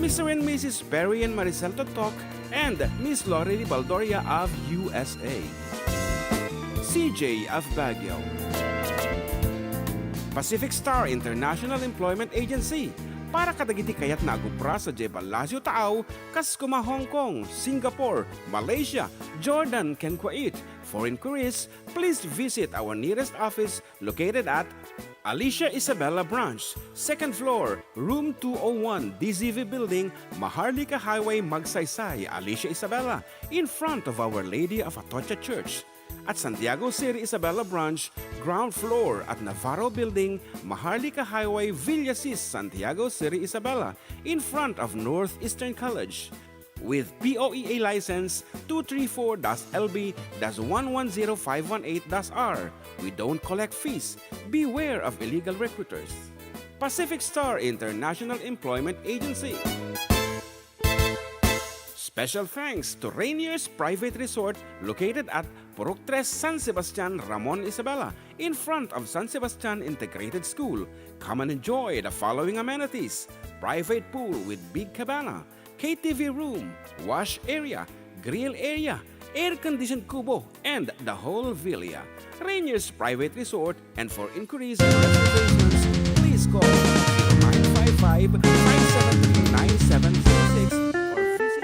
Mr. and Mrs. Perry and Maricel Totok, and Miss Lorely Baldoria of USA, CJ of Baguio, Pacific Star International Employment Agency, para kadagiti kayat na agupra sa J. Palacio Tao, kas kuma Hong Kong, Singapore, Malaysia, Jordan, ken Kuwait. For inquiries, please visit our nearest office located at Alicia Isabela Branch, 2nd floor, room 201, DZV Building, Maharlika Highway, Magsaysay, Alicia Isabela, in front of Our Lady of Atocha Church. At Santiago City Isabela Branch, ground floor at Navarro Building, Maharlika Highway, Villasis, Santiago City Isabela, in front of Northeastern College. With POEA license 234-LB-110518-R. We don't collect fees. Beware of illegal recruiters. Pacific Star International Employment Agency. Special thanks to Rainier's Private Resort located at Purok 3 San Sebastian, Ramon Isabela, in front of San Sebastian Integrated School. Come and enjoy the following amenities: private pool with big cabana, KTV room, wash area, grill area, air-conditioned kubo, and the whole villa. Rainier's Private Resort, and for inquiries and reservations, please call 0955-573-9706 or visit.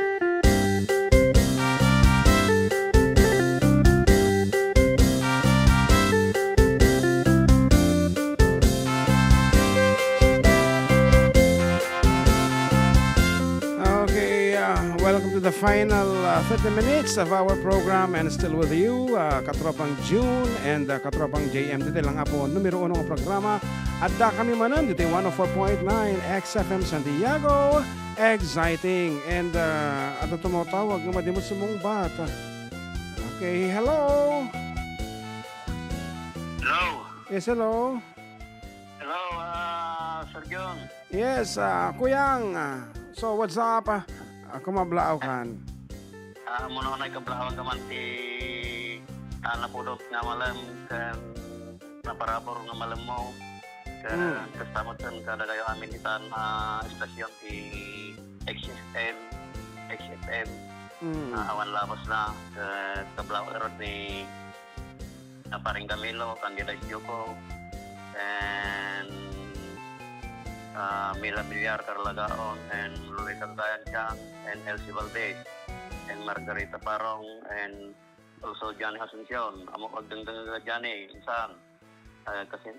Okay, welcome to the final 30 minutes of our program, and still with you, Katropang June and Katropang JM. Dito lang po, numero 1 ng programa. At kami manan, dito 104.9 XFM Santiago. Exciting. And at tumawag ng madimot sa mong bata. Okay, hello. Hello. Yes, hello. Hello, Sir John. Yes, Kuyang. So, what's up? Kumablaaw kan. Muna na ikablawan ka man ti napudot nga malam kan naparabor nga malam mo kan kastamatan kada kayo amin itan estasyon ti XFM awan labas na kablaw erot ni Paring Camilo, Candida Joko, and Mila Villar Carlagaon, and Luis Antayan Chang, and Elsie Valdez, and Margarita Parong, and also Johnny Asuncion. Amo magdengdeng ka Johnny, insan. Kasi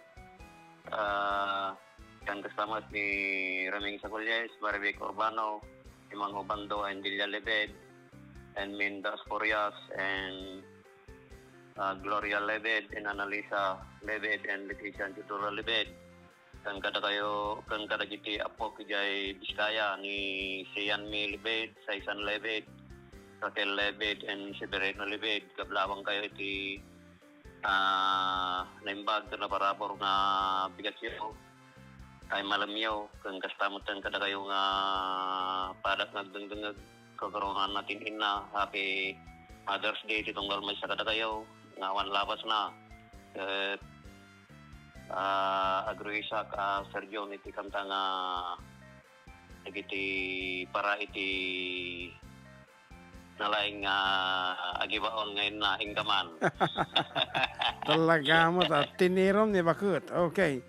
kan kasama ni Raming Sagulyes, Maribek Urbano, Imang Obando, and Delia Lebed, and Minda Sporias, and Gloria Lebed, and Annalisa Lebed, and Leticia Tutura Lebed. Kan kada giti apo kajay Biskaya ni Sianmi Lebed, Saisan Lebed, Raquel Lebed, and Severino Lebed. Kablawang kayo iti naimbag na parabor nga bigasyo ay malamyo kan kastamutan kada kayo nga padat nagdengdengag kakaroon natin ina. Happy Mother's Day titunggal may sa kada kayo nga awan labas na agruisa ka Sergio iti kanta nga iti para iti nalaing agibaon ngayon na ingkaman. Talaga mo ta tinirom ni bakut. Okay.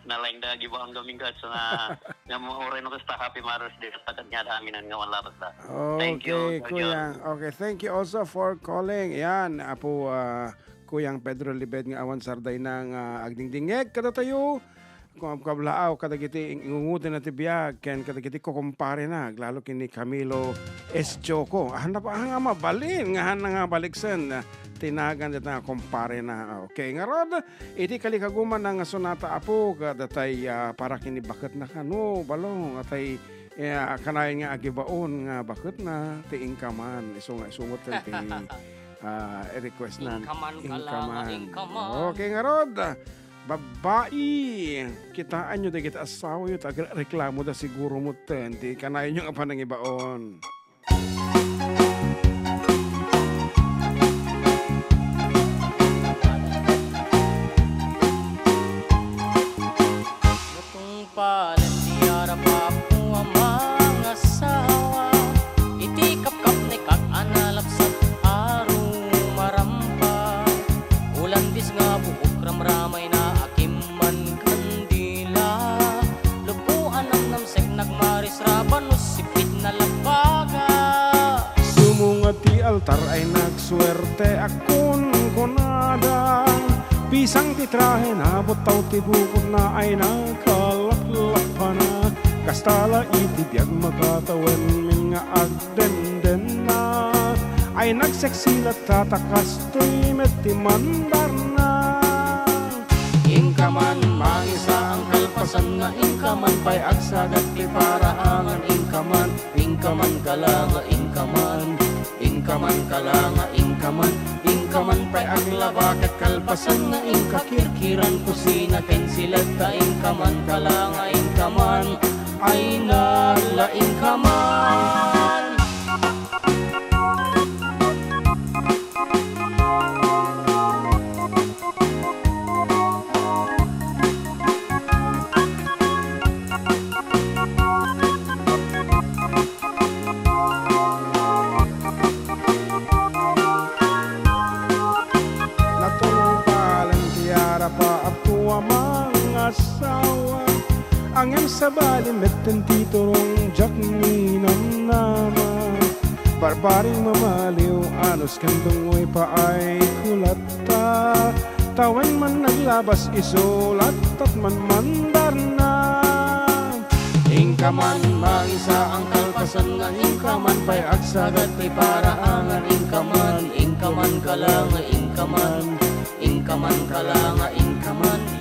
Nalaing da agibaon gamingkat so nga oray no kasta Happy Mother's Day sa tagat niya amin nga wala basta. Thank you, Kuya. Okay, thank you also for calling. Yan, apo Kuyang Pedro Libed nga awan sarday ng agdingdingeg kada tayo. Kung kablaaw kadagiti ingungutin na tibiyag ken kadagiti ko kumpare na lalo kini Camilo S. Choco. Hanap nga mabalin nga nga baliksen tinagan dito nga kumpare na. Okay nga rod iti kalikaguman nga sonata apo kadatay para kini bakit na kano balong atay kanayon nga agibaon nga bakit na tiing kaman iso nga isungot ti request na Ingkaman. Okay nga rod babae, kitaan nyo da kita asawa yun, reklamo da siguro mo di kanayon yung apa ng ibaon. Lutong palan tiyara pa po ang mga asawa. Itikap-kap ni kak analap sa araw marampa. Ulan dis nga buok ramramay na Sumungati altar ay nagswerte akon kunada. Pisang titrahe na butaw ti bukod na ay nakalaklak pa na. Kastala itibiyag makatawen min nga agdenden na. Ay nagseksilat tatakas to'y metimandar na. Ingkaman mangisa ang kalpasan nga ingkaman pay agsagat ti paraangan ingkaman. Ingkaman kalanga ingkaman. Ingkaman kalanga ingkaman. Ingkaman pay aglaba ket kalpasan nga ingkakirkiran kusina ken silat ka ingkaman kalanga ingkaman. Ay nala ingkaman. titurong jak minam nama barbaring mamaliw anos kandungoy pa ay kulata tawan man naglabas isulat at man mandar na Ingkaman mangisa ang kalpasan nga ingkaman pay agsagat ti paraangan ingkaman kalanga ingkaman kalanga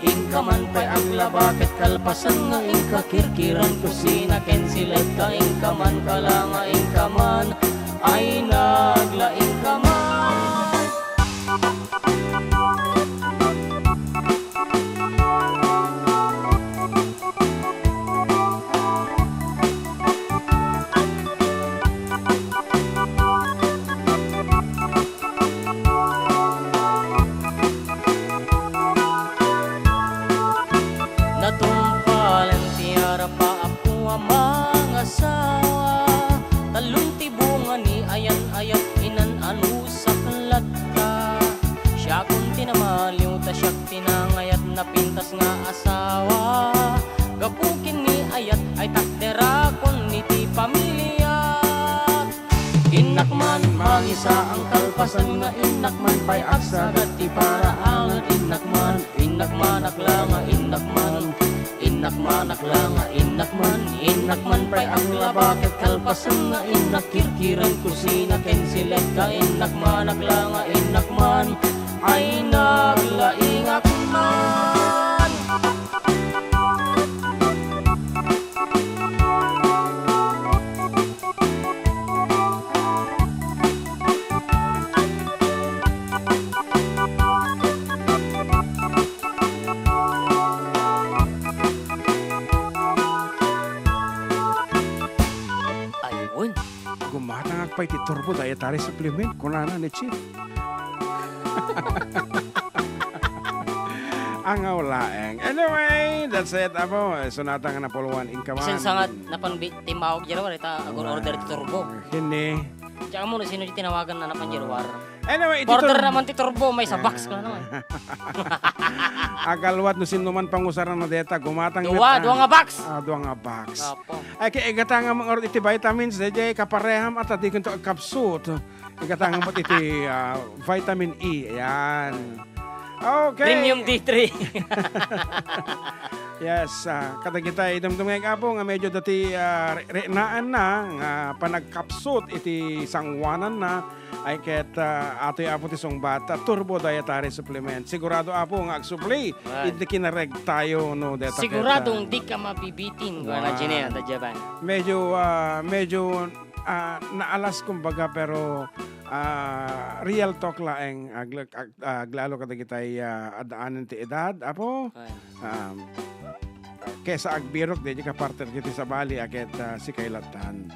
ingkaman pay aglabaket kalpasan nga ingkakirkiran kusina ken silet ka ingkaman kalanga ingkaman ay naglaing kaman Natumpalan tiara pa ako ang mga asawa Talong tibungan ni ayan-ayat inan-anu sa kalata Siya kung tinamaliw ta siya tinangayat na pintas nga asawa Gapukin ni ayat ay takdera kon niti pamilya Inakman mangisa ang kalpasan nga inakman pay aksagat ti paraangan inakman aklanga inakman pay aglabaket kalpasan nga inakirkiran kusina ken silet ka inakman aklanga inakman ay naglaing akman gumatangak pa'y ti turbo dietary supplement kunana ni Chief ang awlaeng anyway that's it apo sunata nga napuluan ingkaman Sinsangat napantimawag Jerwar ita agor order ti turbo. hini Tsaka mo sino di tinawagan na napan Jerwar. anyway Order naman ti turbo may sa box ka naman. agalwat no sino man pangusaran na deta gumatang Duwa nga box. Duwa nga box Apo. ay kay igatanga mga order iti vitamins DJ kapareham at ati kunto kapsut igatanga mo iti vitamin E ayan okay Premium D3. yes kada kita idumdum nga po nga medyo dati renaan na nga panagkapsut iti sangwanan na ay ket atoy apo ti song bata turbo dietary supplement sigurado apo nga agsupply iti kinareg tayo no deta Siguradong di ka mabibitin ko na Gine at Japan. medyo naalas kumbaga pero real talk laeng aglalo kada kitay adaanan ti edad apo kesa agbirok di ka partner kiti sa bali aket si kailatan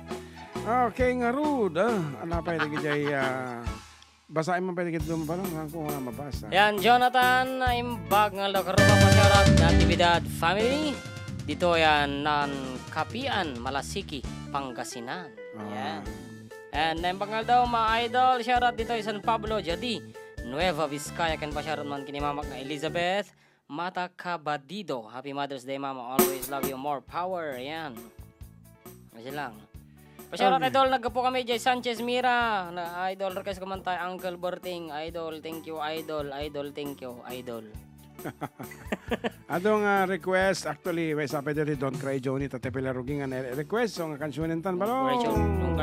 okay nga Rud ano pa yung jay basahin mo pa yung doon pa lang kung mabasa Yan, Jonathan, imbag nga lakarupa pa syarat na Actividad Family. Dito yan, nan Kapian, Malasiki, Pangasinan. Yan. And imbag nga daw, mga idol, syarat dito San Pablo, Jadi, Nueva Vizcaya, kan pa syarat man kinimamag na Elizabeth, Mata Cabadido. Happy Mother's Day, Mama. Always love you, more power. Yan. Kasi lang. Pasyarat idol, nagpo kami Jay Sanchez Mira, na idol request ko man tayo Uncle Berting, idol, thank you, idol, thank you, idol. Adong request actually may sabi dito Don't Cry Johnny tatepila ruging request so nga kansyonen tan balo. Don't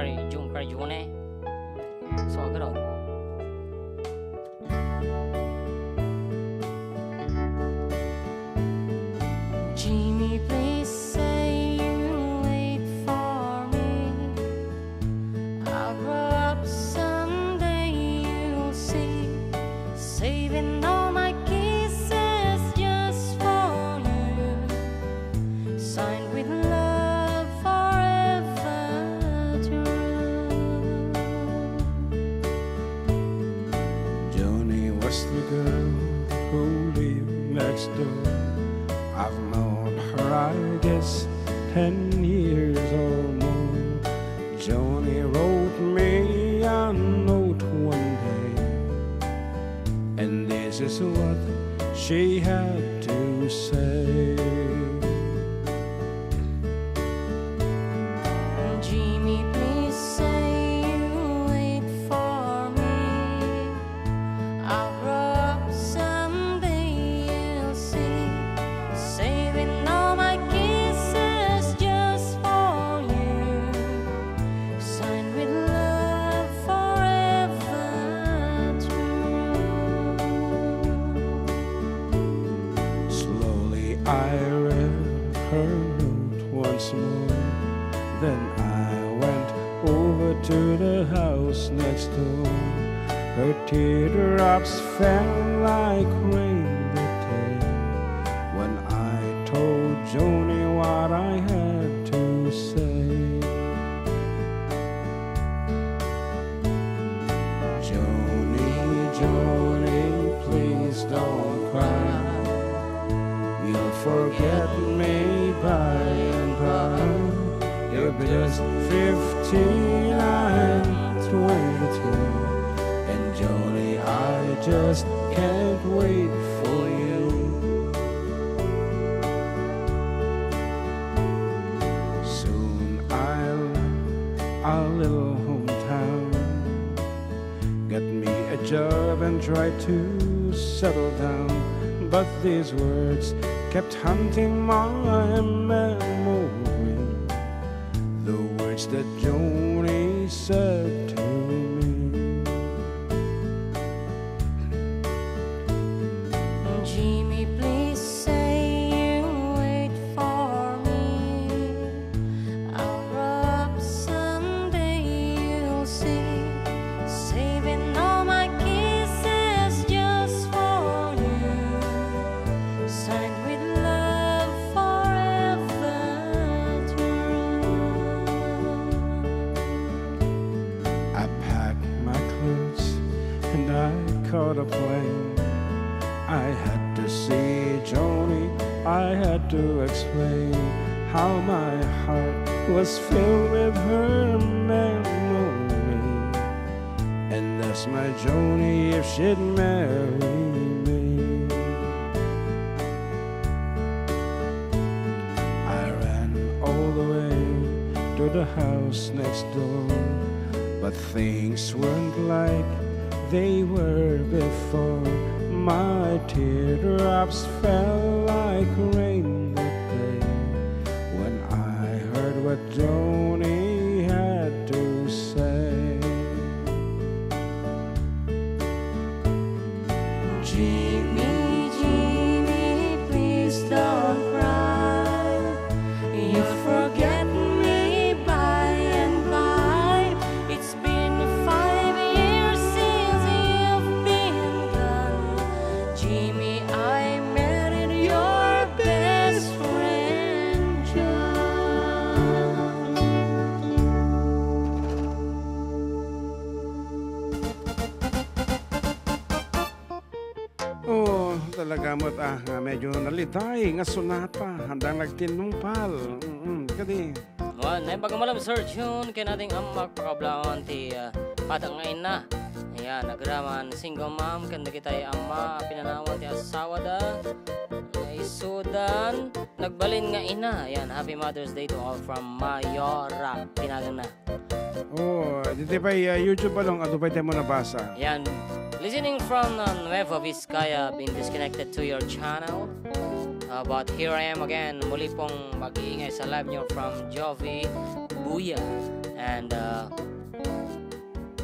cry Johnny. So agad. Jimmy, please say you'll wait for me. I'll grow up someday, you'll see. Saving all my kisses just for you. Signed with love forever true. Johnny was the girl who lived next door. I've known her, I guess, 10 years or more. Johnny wrote me a note one day, and this is what she had to say. next door. Her teardrops fell like rain that day when I told Joni what I had to say. Joni, Joni, please don't cry. You'll forget me by and by. You're just 15, I'm 22. And Joni, I just can't wait for you. Soon our little hometown, get me a job and try to settle down. But these words kept hunting my memory, the words that Joni said to me. Jimmy, please say you wait for me. I'll up someday, you'll see. Saving all my kisses just for you. Signed with love forever true. I packed my clothes and I caught a plane. I had to see Joni, I had to explain how my heart was filled with her memory. And that's my Joni if she'd marry me. I ran all the way to the house next door, but things weren't like they were before. My teardrops fell like rain that day when I heard what Joni had to say. Jimmy, Jimmy, please don't cry. You'll forget me by and by. It's been 5 years since you've been gone. Jimmy, I married your best friend, John. Oh, talaga mo't nga medyo nalitay nga sonata handang nagtinumpal. Kadi. Wan, ay bagamalam search yun kaya nating ang magpakablawan ti patang ngayon na. Ayan, nagraman single mom kanda kita'y ama pinanawan ti asawa da. Isudan, nagbalin nga ina. Ayan, happy Mother's Day to all from Mayora. Pinagan na. Oh, dito pa YouTube balong ato pa tayo mo nabasa. Ayan, listening from Nueva Vizcaya, been disconnected to your channel. But here I am again, muli pong mag-iingay sa live nyo from Jovi Buya. And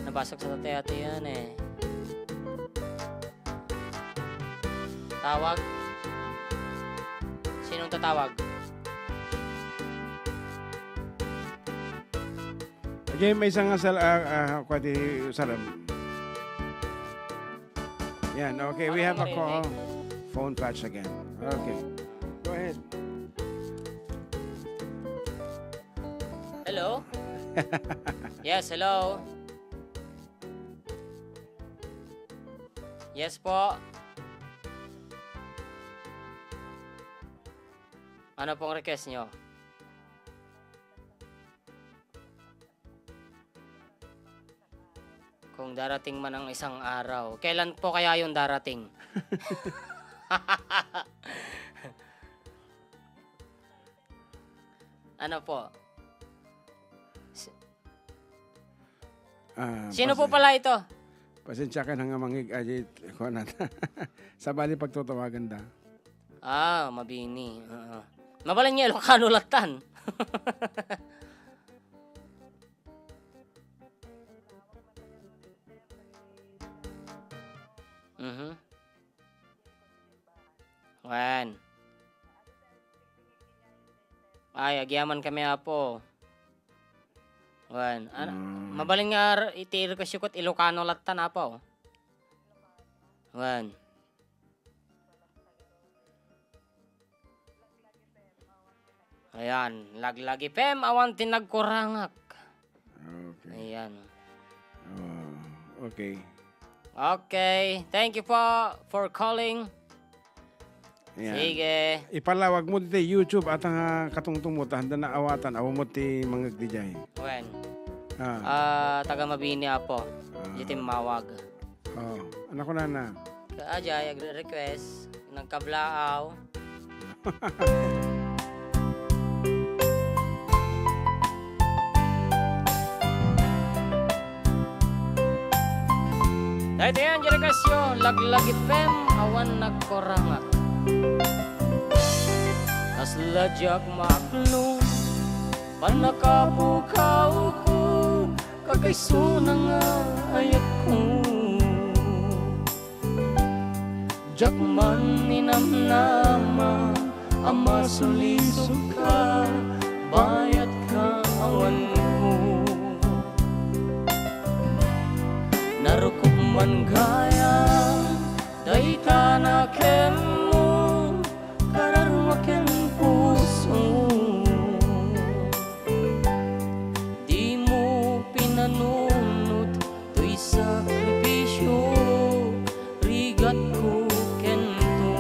nabasag sa tatay yan eh. Tawag? Sinong tatawag? Okay, may isang asal kwati salam. Yan, okay, we have a call. Phone patch again. Okay. Go ahead. Hello? Yes, hello? Yes po? Ano pong request nyo? Kung darating man ang isang araw. Kailan po kaya yung darating? Ano po? Sino po pala ito? Pasensya ka na nga mangig ajit ko na. Sa bali pagtutawagan da. Mabini. Mabalan niya Ilocano latan. Wan. Ay, agyaman kami apo. Wan, mabalin nga iti request ko Ilocano latta na po. Wan. Ayan, laglagi pem awan tinagkurangak. Okay. Ayan. Okay. Okay, thank you po for calling. Ayan. Sige. Ipalawag mo dito YouTube at ang katungtong mo handa na awatan awo mo ti mga dijay. Wen. Ah. Taga Mabini apo. Dito mawag. Oh, anak ko na. Kaajay request nagkablaaw. Dahil yan, requestyo, laglagi pem, awan nagkorangak. Kasladyak maklo, panakabukaw ko, kagayso na nga ayat ko. Jakman ninamnama, ama sulisog ka, bayat ka awan ko. Narukop man gaya, dahi ka na mo, kararwaken puso. Di mo pinanunod, to'y sakripisyo, rigat ko kento.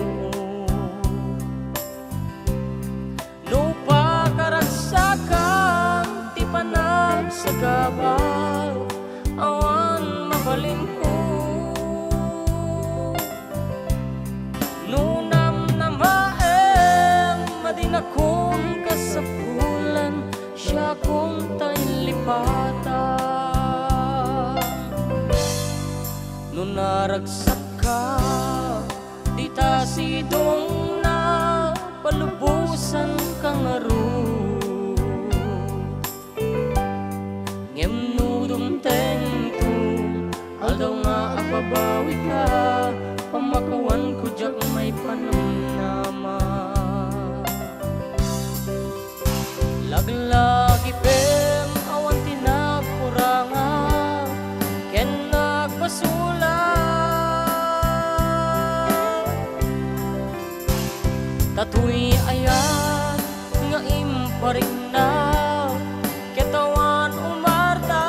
No pa karagsakan, ti panagsagabal, awan mabalin ko. Nunam na maem, madinakong kasapulan, siya kong ta'y lipatan. Nung naragsak ka, di ta sidong na, palubusan kang arut. Ngem nudum tento, aldaw nga apabawi ka, pamakawan ko jak may panamnama. Laglagi pem, awan tinakuranga, ken nagpasula. Tatuy ayan, nga imparing na, ketawan umarta.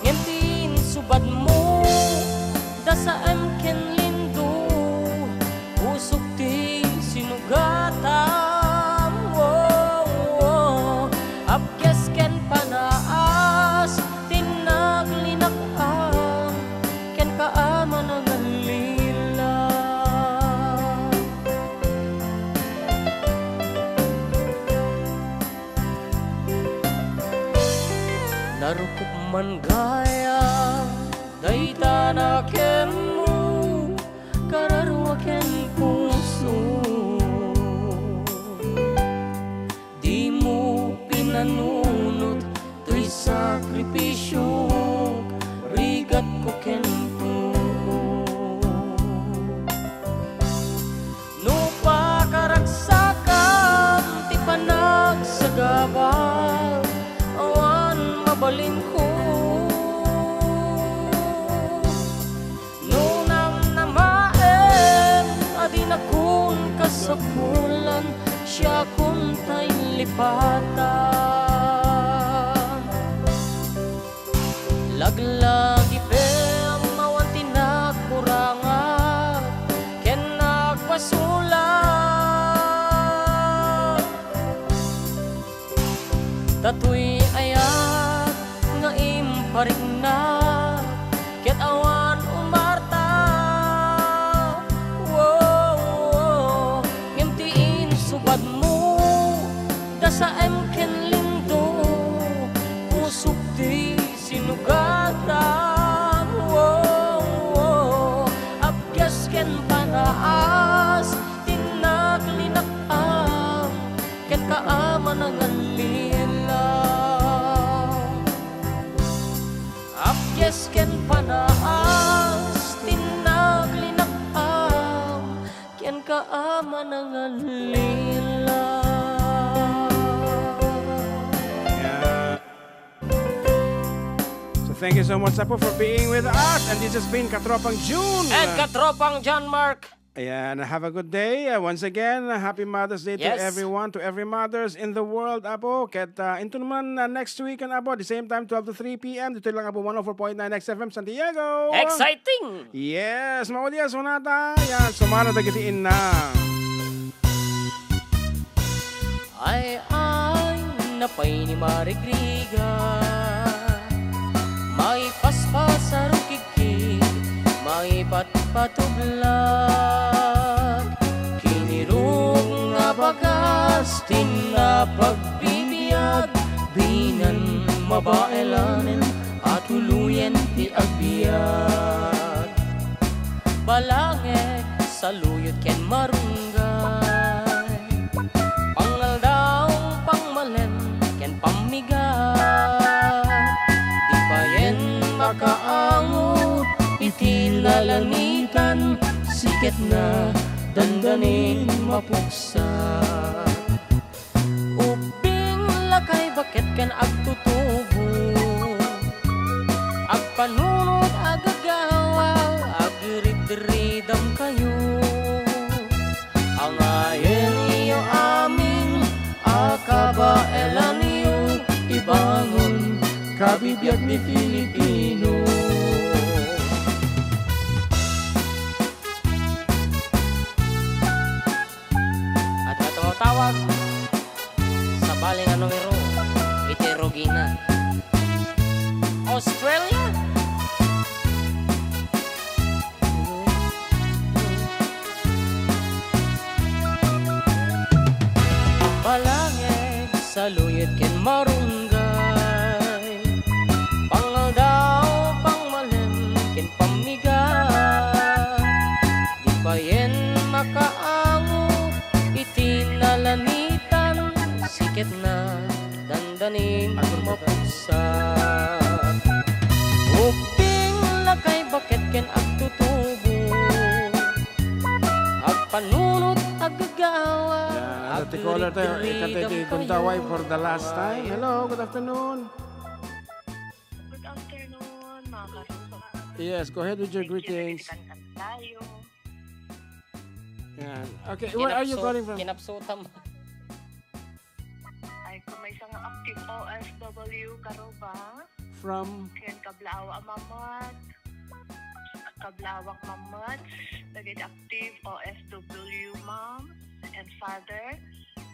Ngentin subad mo, dasaan ken lindo, usok ti sinugatam. Apkes ken panaas, tinaglinak ken kaaman ang alila. Narukop man gaya, dahi tanaken mo, kararwaken puso. Di mo pinanunod, to'y sakripisyo, rigat ko kento. No pa karagsakan, ti panagsagabal, awan mabalin ko. Nunam na maem, adinakon kasapulan, siya kung ta'y lipatan. Laglagi pem, awan tinakuranga, ken nagpasula. Tatuy ayan, nga imparing na, ket awan umarta. Ngimtiin subad mo, dasaem ken lindo, usok di sinugatan. Apkes ken panaas, tinaglinak ken kaaman ang alila. Apkes ken panaas, tinaglinak ken kaaman ang alila. thank you so much po for being with us. And this has been Katropang June. And katropang John Mark. Ayan, have a good day. Once again, happy Mother's Day to Yes. everyone, to every mothers in the world, Apo. Ket into naman next weekend, Apo, the same time, 12 to 3 p.m. Dito lang, Apo, 104.9 XFM, Santiago. Exciting! Yes, mga diya, sonata. Yan, sumana tagitiin na. Ay napay ni Marigriga, may paspas sa rukikik, may patpatublag, kinirong nga bagas, tinapagpipiyag, binan mabaelanin, at tuluyan ti agbiag. Balangek sa luyot ken marunggay, pangal daw pangmalen ken pamigat, di pa yen makaangot itinalanitan, siket na dandanin mapuksa. Ubing lakay bakit ken agtutubo, agpanunod agagawa, agrid-ridam kayo. Ang ayen iyo aming akabaelan niyo, ibangon kabibiyag ni Filipino. At tumawag sa baling numero, iti Rogina, Australia. Balangeg sa luyot ken marunggay, pangal daw pangmalen ken pamigat, di pa yen makaangot itinalanitan, siket na dandanin mapuksa. Uping lakay bakit ken agtutubo, agpanunot agagawa. Yan, the caller tayo, ikatiti Guntaway for the last time. Hello, good afternoon. Good afternoon, mga karuso. Yes, go ahead with your greetings. Tayo. Yan. Okay, where are you calling from? Kinapsutam. Ay, kung may isang active OFW karuba, From? kaya kablawa mamat, kablawak mamat, naging active OFW mom and father,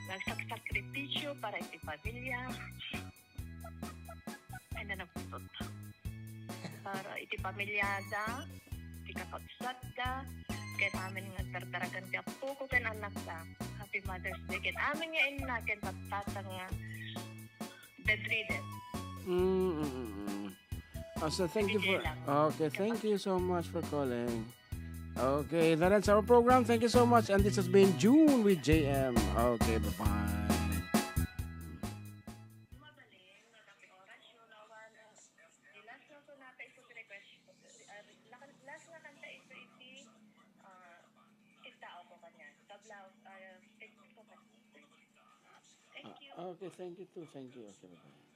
nagsakripisyo para iti pamilya, ay na nagputot. Para iti pamilyada, iti kakabsat kaya namin nga tardaragan ti apo ko ken anak da. Happy Mother's Day. Kaya amin nga ina ken tatata nga bedridden. So thank you for. Sige lang. Okay, thank you so much for calling. Okay, that ends our program. Thank you so much, and this has been June with JM. Okay, bye bye. Okay, thank you too. Thank you. Okay, bye bye.